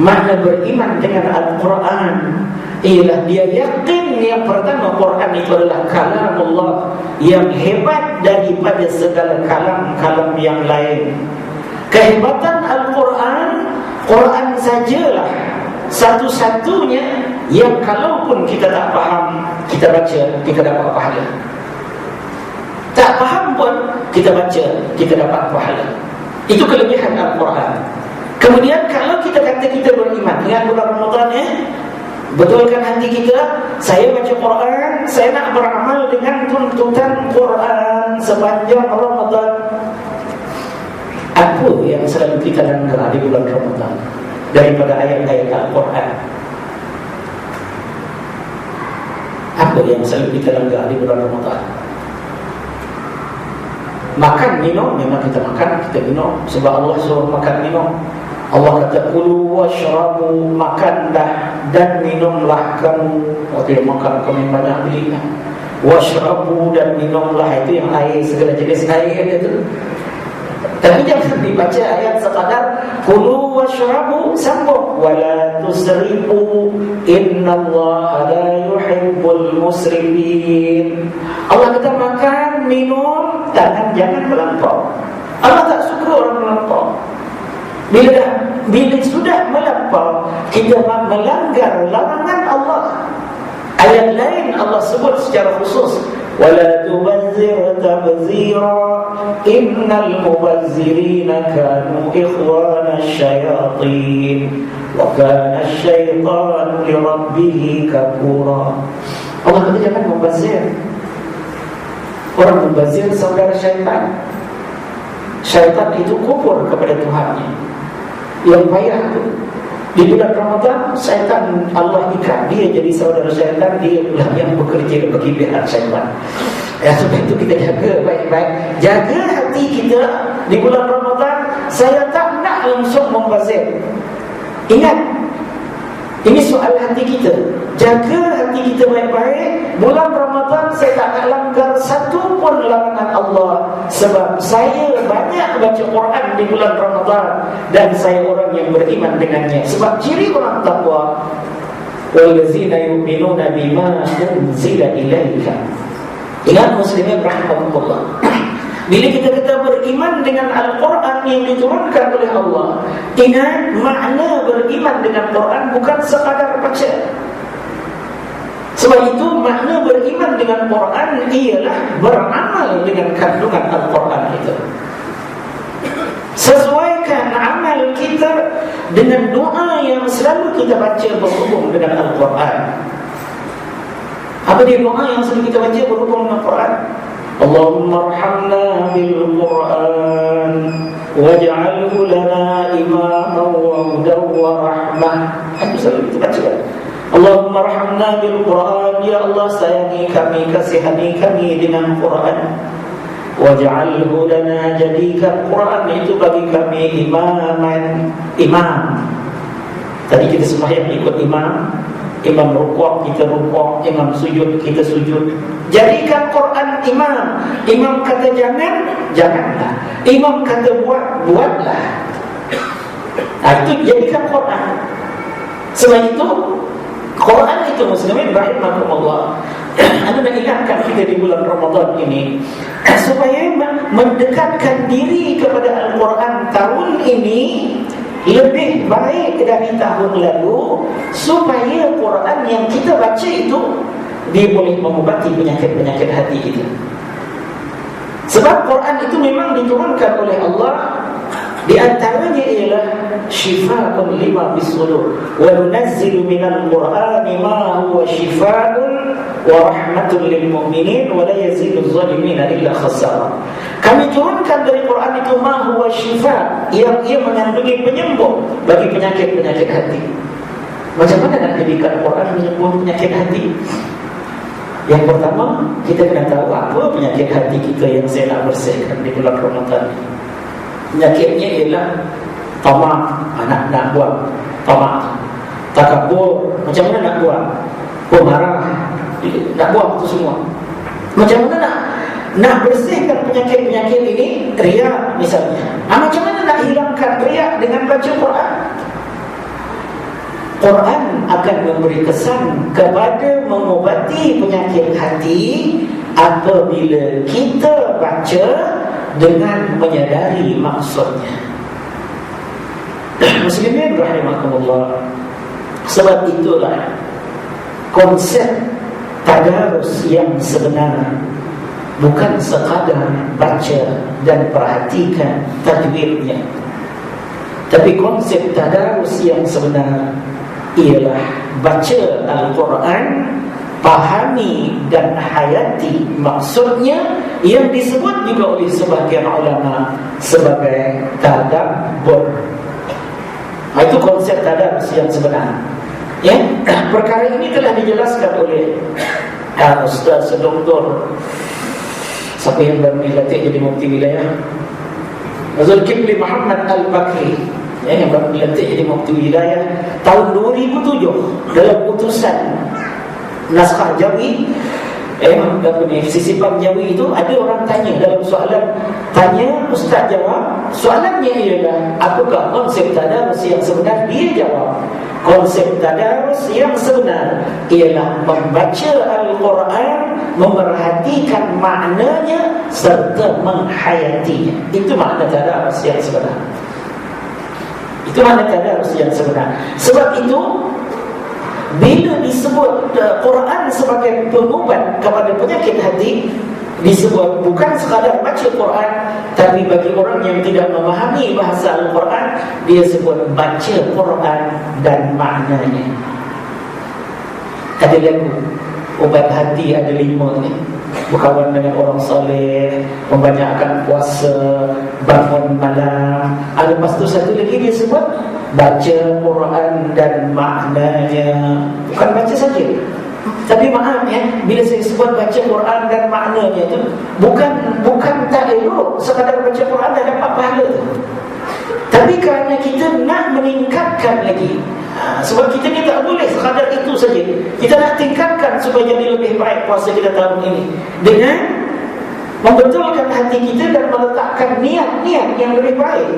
Makna beriman dengan Al-Quran ialah dia yakin yang pertama Quran itu adalah kalam Allah yang hebat daripada segala kalam-kalam yang lain. Kehebatan Al-Quran, Quran sajalah satu-satunya yang kalaupun kita tak faham, kita baca, kita dapat pahala. Tak faham pun kita baca, kita dapat pahala. Itu kelebihan Al-Quran. Kemudian kalau kita kata kita beriman dengan bulan Ramadan, betulkan hati kita, saya baca Quran, saya nak beramal dengan tuntutan Quran sepanjang Ramadan. Apa yang selalu kita langgar di bulan Ramadan daripada ayat-ayat Al-Quran? Apa yang selalu kita langgar di bulan Ramadan? Makan, minum, memang kita makan, kita minum. Sebab Allah suruh makan, minum. Allah kata, kulu washrabu, makanlah dan minumlah kamu. Waktu yang makan, kamu banyak beli. Washrabu dan minumlah, itu yang air, segala jenis air itu. Tapi jangan dibaca ayat sekadar kulu washrabu, sambung wala tusrifu innallaha la yuhibbul musrifin. Allah kata makan, minum, jangan melampau. Allah tak suka orang melampau. Bila sudah melampau, kita melanggar larangan Allah. Ayat lain Allah sebut secara khusus, wala tubazzir tabzira innal mubazzirina kanu ikhwana syayatin wa kana asy-syaitanu li rabbih kafura. Allah kata jangan membazir. Orang membazir saudara syaitan. Syaitan itu kufur kepada Tuhannya. Yang payah itu di bulan Ramadan, syaitan Allah ikat dia jadi saudara syaitan, dia pula yang bekerja bagi pihak syaitan. Sebab itu kita jaga baik-baik. Jaga hati kita di bulan Ramadan. Saya tak nak langsung membazir. Ingat, ini soal hati kita. Jaga hati kita baik-baik. Bulan Ramadan saya tak nak langgar satu pun larangan Allah. Sebab saya banyak baca Quran di bulan Ramadan dan saya orang yang beriman dengannya. Sebab ciri orang takwa, wallazina yu'minuna bima unzila ilaika. Ingat muslimin rahimakumullah. Bila kita kata beriman dengan Al-Quran yang diturunkan oleh Allah, ingat makna beriman dengan Quran bukan sekadar baca. Sebab itu makna beriman dengan Quran ialah beramal dengan kandungan Al-Quran itu. Sesuaikan amal kita dengan doa yang selalu kita baca berhubung dengan Al-Quran. Apa dia doa yang selalu kita baca berhubung dengan Al-Quran? Allahumma arhamna bil Quran waj'alhu lana imaman wa hudan wa rahmah. Itu selalu kita baca. Allahumma arhamna bil Quran, ya Allah sayangi kami, kasihani kami dengan Quran. Waj'alhu lana, jadikan Quran itu bagi kami imam. Tadi kita sembahyang ikut imam. Imam rukuk, kita rukuk. Imam sujud, kita sujud. Jadikan Quran imam. Imam kata jangan, janganlah. Imam kata buat, buatlah. Itu jadikan Quran. Sebab itu Quran itu muslimin rahimakumullah. Anda nak ingatkan kita di bulan Ramadan ini supaya mendekatkan diri kepada Al-Quran tahun ini lebih baik dari tahun lalu, supaya Quran yang kita baca itu dia boleh mengubati penyakit-penyakit hati kita. Sebab Quran itu memang diturunkan oleh Allah. Di antaranya ialah syifaa'un lima bis-sudur wa nunazzilu minal qur'ani ma huwa syifaa'un wa rahmatun lil mu'minin wa la yazidu adh-dhalimina illa khasara. Kami turunkan dari Quran itu ma huwa syifa', yang ia mengandungi penyembuh bagi penyakit-penyakit hati. Macam mana nak jadikan Quran menyembuh penyakit hati? Yang pertama, kita kena tahu apa penyakit hati kita yang saya nak bersihkan di bulan Ramadan ini. Penyakitnya ialah tamak, nak buat tamak, takabur. Macam mana nak buat? Pemarah, nak buat itu semua. Macam mana nak bersihkan penyakit-penyakit ini? Riak misalnya. Macam mana nak hilangkan riak dengan baca Quran? Quran akan memberi kesan kepada mengobati penyakit hati apabila kita baca dengan menyadari maksudnya. Muslimin rahimakumullah. Sebab itulah konsep tadarus yang sebenar bukan sekadar baca dan perhatikan tajwidnya, tapi konsep tadarus yang sebenar ialah baca Al-Quran pahami dan hayati maksudnya, yang disebut juga oleh sebagian ulama sebagai tadabbur. Itu konsep tadabbur yang sebenar. Ya, perkara ini telah dijelaskan oleh Ustaz Dr. siapa yang baru dilatih jadi mufti wilayah, Zulkifli Muhammad Al-Bakri, yang baru dilantik jadi mufti wilayah tahun 2007 dalam putusan naskah Jawi. Sisipan Jawi itu ada orang tanya dalam soalan, tanya Ustaz jawab. Soalannya ialah, apakah konsep tadarus yang sebenar? Dia jawab, konsep tadarus yang sebenar ialah membaca Al-Quran, memerhatikan maknanya serta menghayatinya. Itu makna tadarus yang sebenar. Itu makna tadarus yang sebenar. Sebab itu bila disebut Quran sebagai pengubat kepada penyakit hati, disebut bukan sekadar baca Quran, tapi bagi orang yang tidak memahami bahasa Al-Quran, dia sebut baca Quran dan maknanya. Ada lagu ubat hati, ada 5 ni. Berkawan dengan orang soleh, membanyakkan puasa, bangun malam. Lepas tu satu lagi dia sebut baca Quran dan maknanya. Bukan baca saja. Tapi maaf ya, bila saya sebut baca Quran dan maknanya tu, bukan tak elok sekadar baca Quran dan dapat pahala tu. Tapi kerana kita nak meningkatkan lagi, sebab kita ni tak boleh sekadar itu saja. Kita nak tingkatkan supaya jadi lebih baik puasa kita tahun ini dengan membetulkan hati kita dan meletakkan niat-niat yang lebih baik.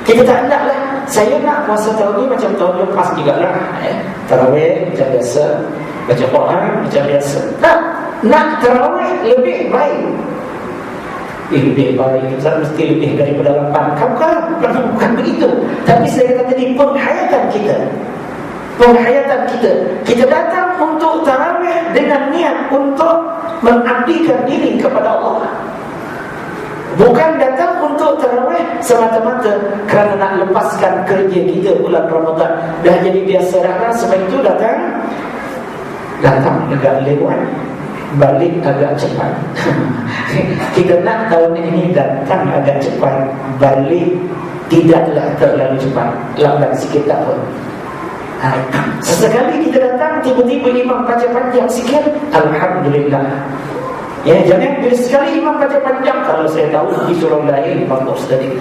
Kita tak naklah, saya nak puasa tahun ini macam tahun lepas juga lah, tarawih macam biasa, baca Quran macam biasa. Nak tarawih lebih baik. Lebih baik, kita mesti lebih daripada 8. Bukan begitu. Tapi saya kata tadi, penghayatan kita. Penghayatan kita. Kita datang untuk tarawih dengan niat untuk mengabdikan diri kepada Allah. Bukan datang untuk tarawih semata-mata kerana nak lepaskan kerja kita bulan Ramadan. Dah jadi biasa dah, sebab itu datang agak lewat, balik agak cepat. Kita nak tahun ini datang agak cepat, balik tidaklah terlalu cepat, lambat sikit tak apa. Sesekali kita datang, tiba-tiba imam baca panjang sikit, alhamdulillah. Ya, jangan bila sekali imam baca panjang, kalau saya tahu di surau lain bagus tadi.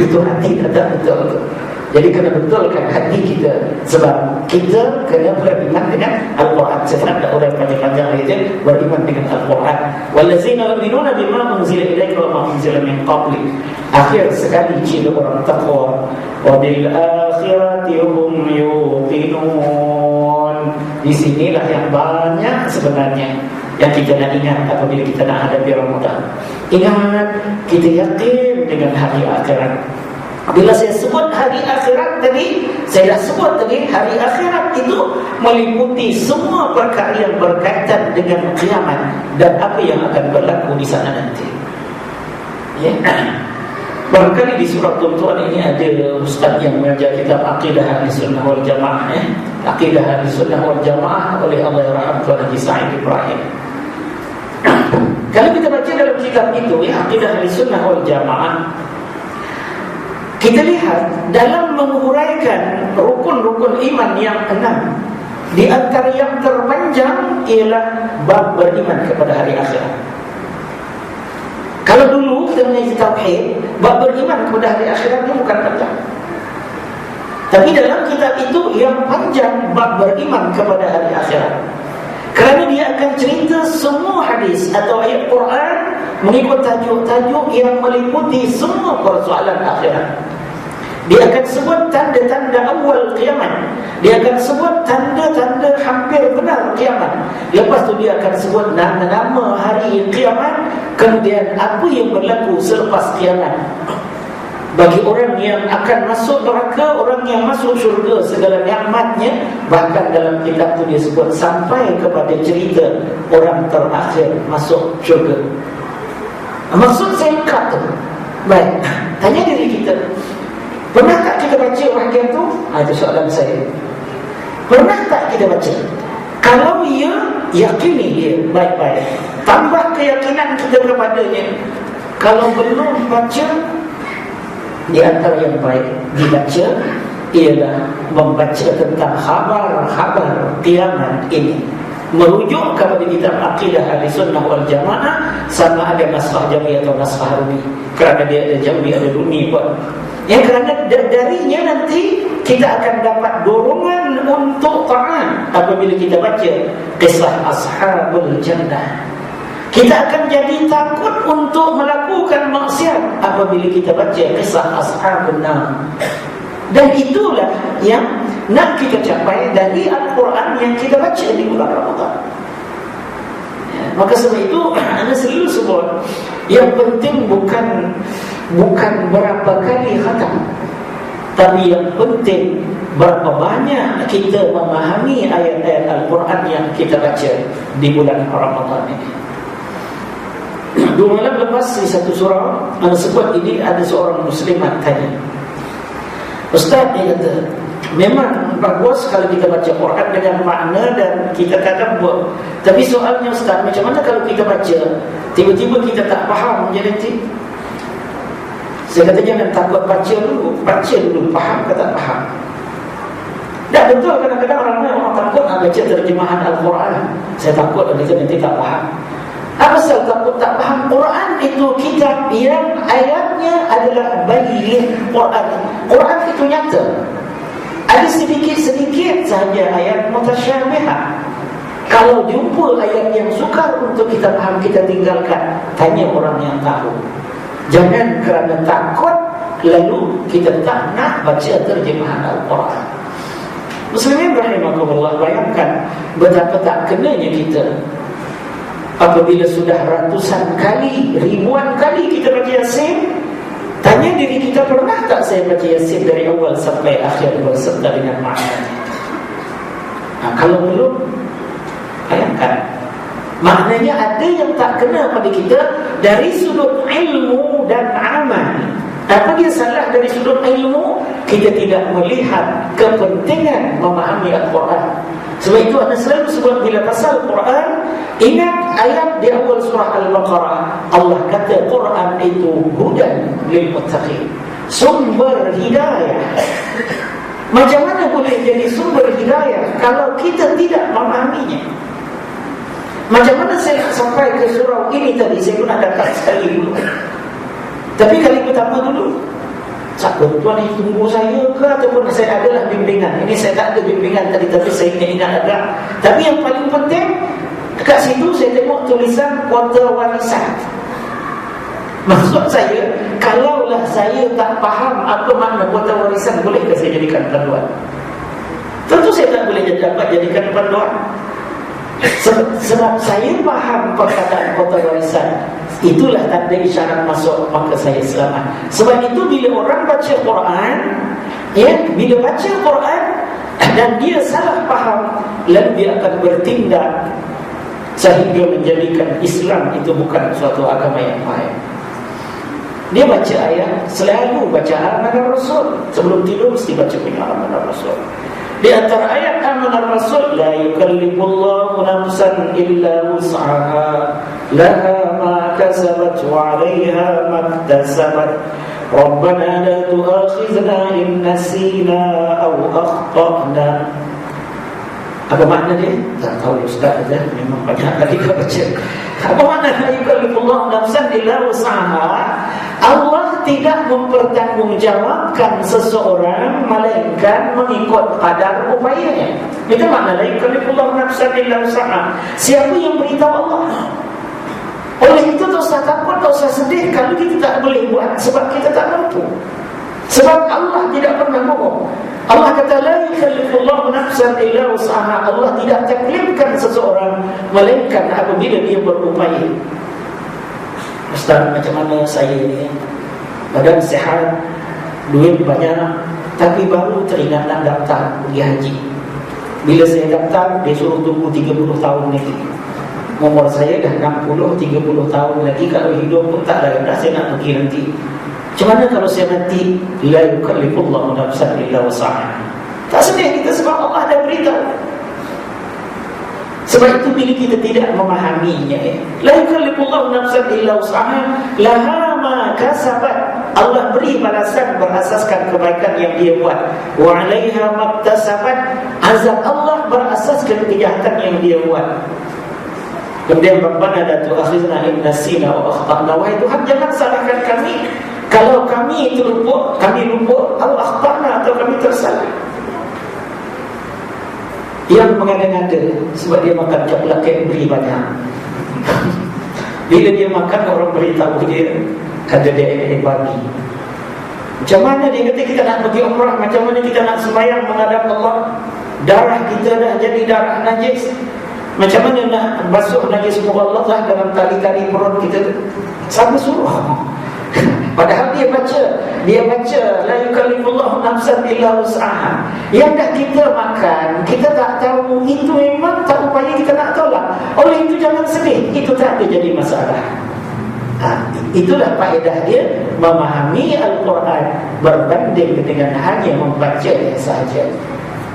Itu hati datang betul. Jadi kena betulkan hati kita, sebab kita kena beriman dengan Al-Quran. Saya tak ada orang panjang-panjang saja, beriman dengan Al-Quran. Wallazina yu'minuna bima unzila ilaika wa ma unzila min qablik. Akhir sekali ciri orang taqwa, wa bil akhirati hum yuqinun. Di sinilah yang banyak sebenarnya yang kita nak ingat apabila kita nak hadapi Ramadan. Ingat, kita yakin dengan hari akhirat. Bila saya sebut hari akhirat tadi, saya dah sebut tadi, hari akhirat itu meliputi semua perkara yang berkaitan dengan kiamat dan apa yang akan berlaku di sana nanti. Ya. Barangkali di surat tuan-tuan ini ada ustaz yang mengajar kitab Aqidah Ahlussunnah wal Jamaah, Aqidah Ahlussunnah wal Jamaah oleh Allahyarham Tuan Haji Sa'id Ibrahim. Kalau kita baca dalam kitab itu, Aqidah Ahlussunnah wal Jamaah, kita lihat dalam menguraikan rukun-rukun iman yang 6, di antara yang terpanjang ialah bab beriman kepada hari akhirat. Kalau dulu kita mengaji tauhid, bab beriman kepada hari akhirat itu bukan panjang. Tapi dalam kitab itu yang panjang bab beriman kepada hari akhirat. Kerana dia akan cerita semua hadis atau ayat Quran mengikut tajuk-tajuk yang meliputi semua persoalan akhirat. Dia akan sebut tanda-tanda awal kiamat. Dia akan sebut tanda-tanda hampir benar kiamat. Lepas tu dia akan sebut nama-nama hari kiamat, kemudian apa yang berlaku selepas kiamat. Bagi orang yang akan masuk neraka, orang yang masuk syurga, segala nikmatnya. Bahkan dalam kitab tu dia sebut sampai kepada cerita orang terakhir masuk syurga. Maksud saya lengkap tu. Baik, tanya diri kita, pernah tak kita baca bahagian tu? Itu soalan saya. Pernah tak kita baca? Kalau ia yakini dia baik-baik, tambah keyakinan kita kepadanya. Kalau belum baca, di antara yang baik dibaca ialah membaca tentang khabar-khabar kiamat ini, merujuk kepada kitab Aqidah Ahlussunnah wal Jamaah, sama ada naskah Jami atau naskah Rumi. Kerana dia ada Jami ada Rumi pun. Ya, kerana darinya nanti kita akan dapat dorongan untuk taat apabila kita baca kisah Ashabul Jannah. Kita akan jadi takut untuk melakukan maksiat apabila kita baca kisah Ashabun Nar. Dan itulah yang nak kita capai dari Al-Quran yang kita baca di bulan Ramadan. Ya, maka sebab itu anda selalu sebut, yang penting bukan berapa kali khatam, tapi yang penting berapa banyak kita memahami ayat-ayat Al-Quran yang kita baca di bulan Ramadan ini. 2 malam lepas di satu surah anda sebut ini, ada seorang muslimat tanya, Ustaz, dia kata, memang bagus kalau kita baca Quran dengan makna dan kita tadabbur. Tapi soalnya Ustaz, macam mana kalau kita baca tiba-tiba kita tak faham je nanti? Saya kata jangan takut, baca dulu, faham ke tak faham. Tak betul, kadang-kadang orang takut nak baca terjemahan Al-Quran. Saya takut nanti tak faham. Apa sebab takut tak faham? Quran itu kitab yang ayatnya adalah bayyin. Quran itu nyata. Ada sedikit-sedikit sahaja ayat mutasyabihah. Kalau jumpa ayat yang sukar untuk kita faham, kita tinggalkan. Tanya orang yang tahu. Jangan kerana takut lalu kita tak nak baca terjemahan Al-Quran. Muslimin rahimakumullah, bayangkan betapa tak kenanya kita apabila sudah ratusan kali, ribuan kali kita baca Yasin. Tanya diri kita, pernah tak saya baca Yasin dari awal sampai akhir berserta dengan maknanya? Kalau belum, bayangkan, maknanya ada yang tak kena pada kita dari sudut ilmu dan amal. Apa dia salah dari sudut ilmu? Kita tidak melihat kepentingan memahami Al-Quran. Sebab itu anda selalu sebut bila pasal Quran, ingat ayat di awal surah Al-Baqarah. Allah kata Quran itu hudan lil muttaqin, sumber hidayah. Macam mana boleh jadi sumber hidayah kalau kita tidak memahaminya? Macam mana saya sampai ke surau ini tadi? Saya pun ada datang sekali dulu, tapi kali pertama dulu takut tuan ini tunggu saya ke, ataupun saya adalah bimbingan. Ini saya tak ada bimbingan tadi, tapi saya ingat agak. Tapi yang paling penting, dekat situ saya tengok tulisan kuota warisan. Maksud saya, kalaulah saya tak faham apa makna kuota warisan, bolehkah saya jadikan panduan? Tentu saya tak boleh dapat jadikan panduan. Sebab saya faham perkataan kuota warisan, itulah tanda isyarat masuk, maka saya selamat. Sebab itu bila orang baca Quran, ya, bila baca Quran dan dia salah faham, lalu dia akan bertindak sehingga menjadikan Islam itu bukan suatu agama yang baik. Dia baca ayat, selalu baca Amanar Rasul. Sebelum tidur mesti baca punya Amanar Rasul. Di antara ayat Amanar Rasul, la yukallifullahu nafsan illa wus'aha, laha ma kasabat wa 'alayha ma iktasabat, rabbana la tu'akhizna in nasina aw akhtana. Apa makna dia? Tak tahu Ustaz saja, memang banyak kali kita baca. Apa makna la yukallifullahu nafsan illa wus'aha? Allah tidak mempertanggungjawabkan seseorang melainkan mengikut kadar upayanya. Itu makna la yukallifullahu nafsan illa wus'aha. Siapa yang beritahu Allah? Oleh itu tak usah takut, tak usah sedih kalau kita tak boleh buat, sebab kita tak mampu. Sebab Allah tidak pernah bohong. Allah kata la yukallifullahu nafsan illa wus'aha. Allah tidak taklifkan seseorang melainkan apabila dia berupaya. Ustaz, macam mana saya ni, badan sihat, duit banyak, tapi baru teringat nak daftar pergi haji. Bila saya daftar, dia suruh tunggu 30 tahun lagi. Umur saya dah 60, 30 tahun lagi. Kalau hidup pun tak ada, saya nak pergi nanti. Macam mana kalau saya mati? La yukallifullahu nafsan illa wus'aha. Tak sedih kita sebab Allah dah beritahu. Sebab itu bila kita tidak memahaminya, la yukallifullahu nafsan illa wus'aha, laha ma kasabat. Allah beri balasan berasaskan kebaikan yang dia buat. Wa 'alaiha maktasabat, azab Allah berasaskan kejahatan yang dia buat. Kemudian Rabbana la tu'akhizna in nasina wa akhtana. Wahai Tuhan, jangan salahkan kami kalau kami itu lupa, atau akhtana, atau kami tersalah. Yang mengada-ngada sebab dia makan coklat Cadbury banyak. Bila dia makan, orang beritahu dia ada dia bagi. Macam mana dia kata kita nak pergi umrah, macam mana kita nak sembahyang menghadap Allah, darah kita dah jadi darah najis, macam mana nak basuh najis muka Allah lah dalam tali-tali perut kita. Siapa suruh? Padahal dia baca la yukallifullahu nafsan illa wus'aha. Yang dah kita makan, kita tak tahu, itu memang tak upaya kita nak tolak. Oleh itu jangan sedih, itu tak ada jadi masalah. Itulah faedah dia memahami Al-Quran berbanding dengan hanya membaca sahaja.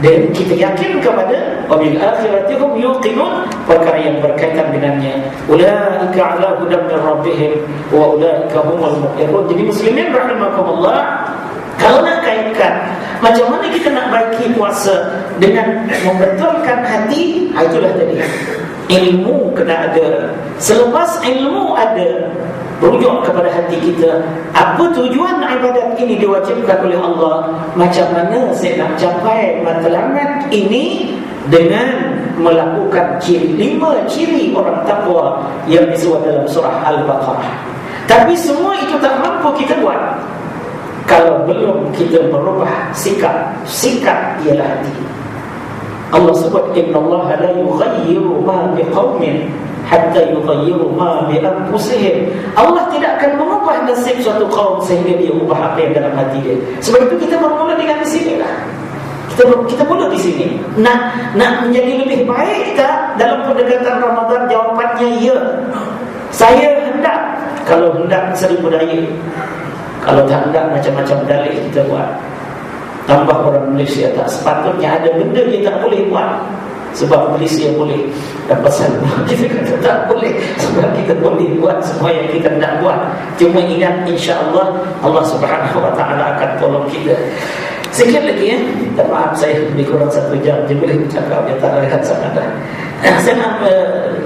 Dan kita yakin kepada wabil akhirati hum yuqinun, perkara yang berkaitan dengannya. Ulaika ala hudan min rabbihim wa ulaika humul muqirun. Jadi muslimin rahimakumullah, kalau nak kaitkan macam mana kita nak baiki puasa dengan membetulkan hati, itulah tadi ilmu kena ada. Selepas ilmu ada, rujuk kepada hati kita. Apa tujuan ibadat ini diwajibkan oleh Allah? Macam mana saya nak capai matlamat ini dengan melakukan 5 ciri orang takwa yang disebut dalam surah Al-Baqarah. Tapi semua itu tak mampu kita buat kalau belum kita merubah sikap. Sikap ialah hati. Allah sebut innallaha la yughayyiru ma biqaumin hatta yughayyiru ma bi anfusihim. Allah tidak akan mengubah nasib suatu kaum sehingga dia ubah apa yang dalam hati dia. Sebab itu kita bermula dengan di sinilah. Kita mula di sini. Nak menjadi lebih baik tak dalam pendekatan Ramadan? Jawapannya ya. Saya hendak. Kalau hendak 1000 daya. Kalau tak hendak, macam-macam dalih kita buat. Tambah orang Malaysia tak sepatutnya ada benda dia tak boleh buat. Sebab Malaysia boleh. Dan pasal kita kata tak boleh, sebab kita boleh buat semua yang kita nak buat. Cuma ingat, insya-Allah Allah Subhanahu Wa Taala akan tolong kita. Sikit lagi ya. Tak maaf, saya lebih kurang 1 jam je boleh bercakap, dia tak rehat sangat dah. Saya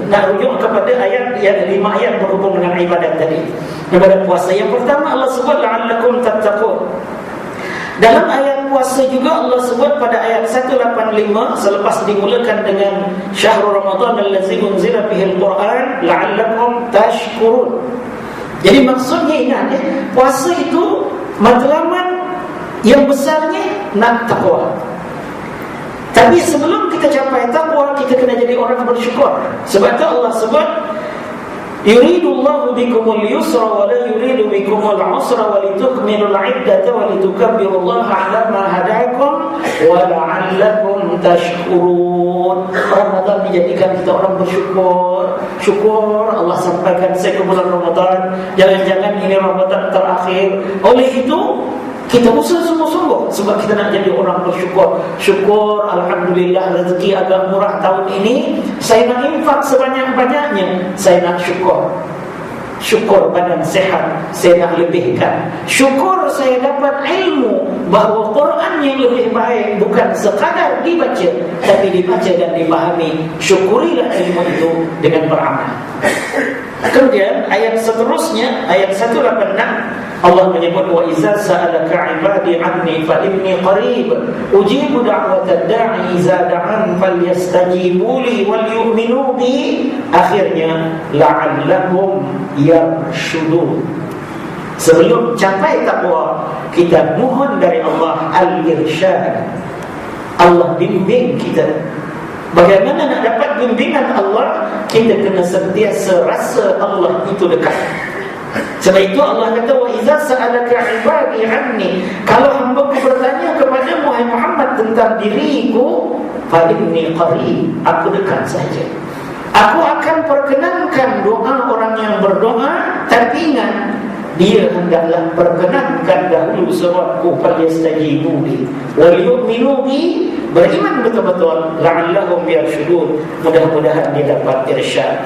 nak rujuk kepada ayat yang 5 ayat berhubung dengan ibadat tadi. Ibadat puasa. Yang pertama Allah sebut la'allakum tattaqun. Dalam ayat puasa juga Allah sebut pada ayat 185 selepas dimulakan dengan syahrul Ramadan allazi unzila fihi al-Quran la'allakum tashkurun. Jadi maksudnya ingat ya, puasa itu matlamat yang besarnya nak takwa. Tapi sebelum kita capai takwa, kita kena jadi orang bersyukur. Sebab itu Allah sebut yuridullahu bikumul yusra wa la yuridu bikumul usra wa litukmilul iddata wa litukabbirullaha ala ma hadakum wa la'allakum tashkurun. Ramadan dijadikan kita orang bersyukur. Syukur Allah sampaikan saya ke bulan Ramadan. Jangan-jangan ini Ramadan terakhir. Oleh itu kita usaha sungguh-sungguh sebab kita nak jadi orang bersyukur. Syukur, alhamdulillah rezeki agak murah tahun ini. Saya nak infak sebanyak-banyaknya. Saya nak syukur. Syukur badan sehat, saya nak lebihkan. Syukur saya dapat ilmu bahawa Quran yang lebih baik bukan sekadar dibaca, tapi dibaca dan dipahami. Syukurilah ilmu itu dengan beramal. Kemudian ayat seterusnya, ayat 186, Allah menyebut wa iza sa'alaka 'ibadi 'anni fa inni qarib ujibu da'watad da'i iza da'an falyastajibu li wal yu'minu bi. Akhirnya la'allahum yarshudun. Sebelum capai takwa, kita mohon dari Allah al-irsyad. Allah bimbing kita. Bagaimana nak dapat bimbingan Allah? Kita kena sentiasa rasa Allah itu dekat. Sebab itu Allah kata wa iza sa'alaka 'ibadi 'anni, kalau hamba-Ku bertanya kepada Muhammad tentang diriku, fa inni qarib, aku dekat saja. Aku akan perkenankan doa orang yang berdoa, tapi ingat dia hendaklah perkenankan dahulu seruatku, falyastajibu li wal yu'minu bi, beriman betul-betul, la'allahum yarshudun, mudah-mudahan dia dapat irsyad.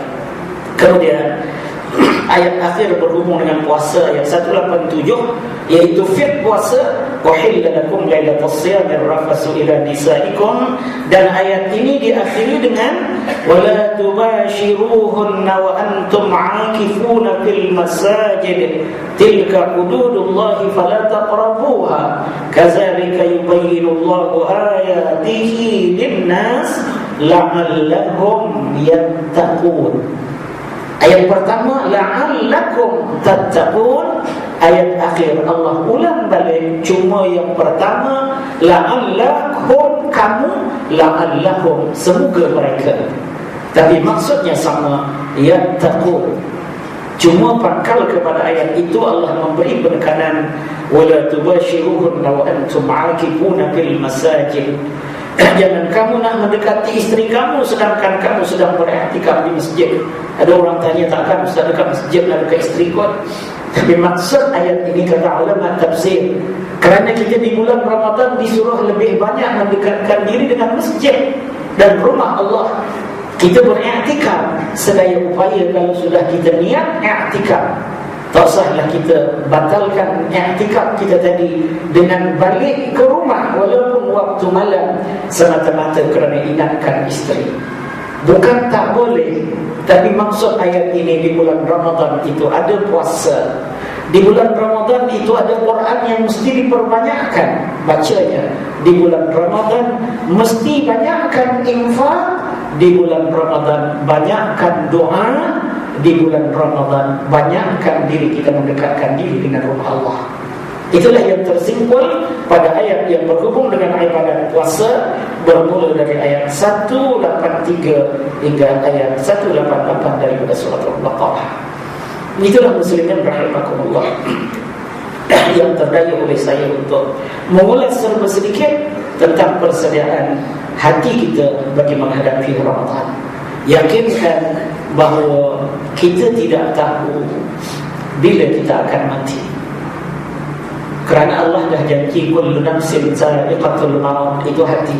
Kemudian ayat akhir berhubung dengan puasa, ayat 187, yaitu fit puasa, uhilla lakum lailatas siyamir rafasu ila nisaikum, dan ayat ini diakhiri dengan wala tubashiruhunna wa antum aakifuna fil masajid tilka hududullahi fala taqrabuha kadzalika yubayyinullahu ayatihi linnas la'allahum yattaqun. Ayat pertama la'allakum tattaqun, ayat akhir Allah ulang balik cuma yang pertama la'allakum, kamu, la'allahum, semoga mereka, tapi maksudnya sama, yattaqun. Cuma pangkal kepada ayat itu Allah memberi penekanan wala tubashiruhunna wa antum aakifuna fil masajid. Jangan kamu nak mendekati isteri kamu sedangkan kamu sedang beriktikaf di masjid. Ada orang tanya, takkan Ustaz dekat masjid nak dekat isteri kot? Tapi maksud ayat ini kata ulama tafsir, kerana kita di bulan Ramadan disuruh lebih banyak mendekatkan diri dengan masjid dan rumah Allah. Kita beriktikaf sedaya upaya, kalau sudah kita niat iktikaf, tak sahlah kita batalkan i'tikaf kita tadi dengan balik ke rumah walaupun waktu malam semata-mata kerana ingatkan isteri. Bukan tak boleh, tapi maksud ayat ini di bulan Ramadan itu ada puasa, di bulan Ramadan itu ada Quran yang mesti diperbanyakkan bacanya, di bulan Ramadan mesti banyakkan infak, di bulan Ramadan banyakkan doa, di bulan Ramadan banyakkan diri kita mendekatkan diri dengan rumah Allah. Itulah yang tersimpul pada ayat yang berhubung dengan ibadat puasa, bermula dari ayat 183 hingga ayat 188 daripada surah Al-Baqarah. Itulah muslimin rahimakumullah yang terdaya oleh saya untuk mengulas serba sedikit tentang persediaan hati kita bagi menghadapi Ramadan. Yakinkan bahawa kita tidak tahu bila kita akan mati, kerana Allah dah janji kullu nafsin za'iqatul maut, itu hati.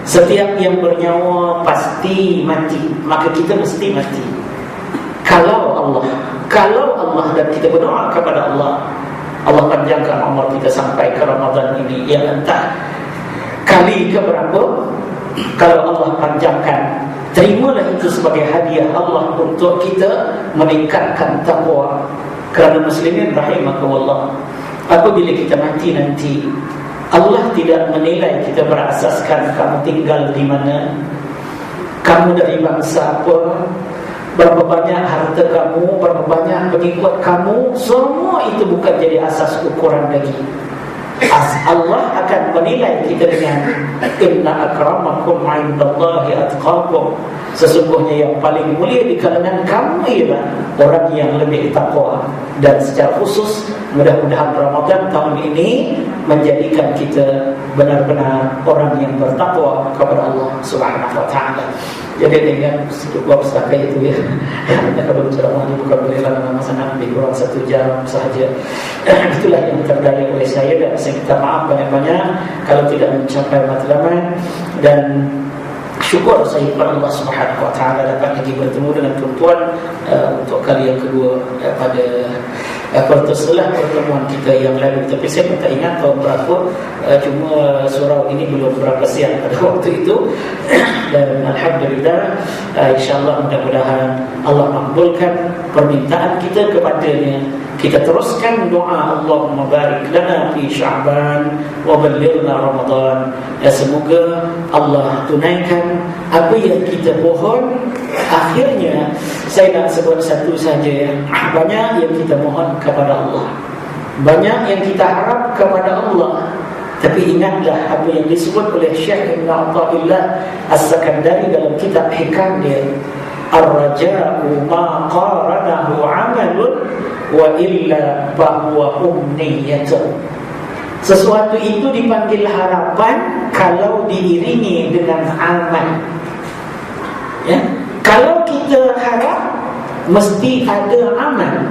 Setiap yang bernyawa pasti mati, maka kita mesti mati. Kalau Allah dan kita berdoa kepada Allah, Allah panjangkan umur kita sampai ke Ramadan ini, yang entah kali ke berapa. Kalau Allah panjangkan, terimalah itu sebagai hadiah Allah untuk kita meningkatkan taqwa. Kerana muslimin rahimakumullah, apabila kita mati nanti, Allah tidak menilai kita berasaskan kamu tinggal di mana, kamu dari bangsa apa, berapa banyak harta kamu, berapa banyak pengikut kamu. Semua itu bukan jadi asas ukuran lagi. Allah akan menilai kita dengan inna akramakum 'indallahi atqakum, sesungguhnya yang paling mulia di kalangan kamu ialah orang yang lebih takwa. Dan secara khusus mudah-mudahan Ramadan tahun ini menjadikan kita benar-benar orang yang bertakwa kepada Allah Subhanahu wa taala. Jadi dengan sebuah pustaka itu ya, kalau ceramah ini bukan boleh lama sangat, lebih kurang 1 jam sahaja. Itulah yang terdaya oleh saya, dan saya minta maaf banyak-banyak kalau tidak mencapai matlamat. Dan syukur saya kepada Allah Subhanahu wa taala dapat lagi bertemu dengan tuan-tuan untuk kali yang kedua pada setelah pertemuan kita yang lalu. Tapi saya pun tak ingat tahun berapa, cuma surau ini belum berapa siang pada waktu itu. Dan alhamdulillah, insyaAllah mudah-mudahan Allah makbulkan permintaan kita kepadanya. Kita teruskan doa, Allahumma barik lana fi Sya'ban wa ballighna Ramadan. Semoga Allah tunaikan apa yang kita mohon. Akhirnya saya nak sebut satu saja, banyak yang kita mohon kepada Allah, banyak yang kita harap kepada Allah. Tapi ingatlah apa yang disebut oleh Syekh Ibn Athaillah As-Sakandari dalam kitab Hikam dia, ar-raja'u ma qaranahu 'amalun wa illa fahuwa umniyatun. Sesuatu itu dipanggil harapan kalau diiringi dengan amal. Ya, kalau kita harap mesti ada amal.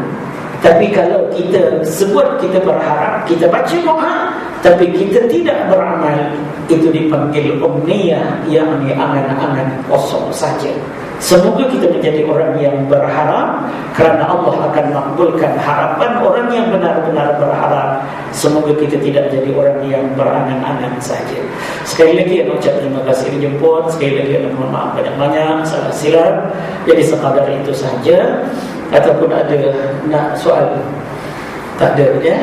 Tapi kalau kita sebut kita berharap, kita baca doa, tapi kita tidak beramal, itu dipanggil umniyah, yakni angan-angan kosong saja. Semoga kita menjadi orang yang berharap, kerana Allah akan makbulkan harapan orang yang benar-benar berharap. Semoga kita tidak jadi orang yang berangan-angan saja. Sekali lagi saya ucap terima kasih dijemput. Sekali lagi saya mohon maaf banyak-banyak salah silap. Jadi sekadar itu saja. Ataupun ada nak soal? Tak ada ya.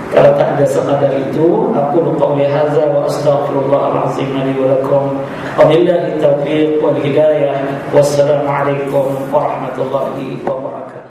Kalau tak ada sekadar itu, aku qauli hadza wa astaghfirullahalazim li wa lakum. Wabillahi taufiq wal hidayah. Wassalamualaikum warahmatullahi wabarakatuh.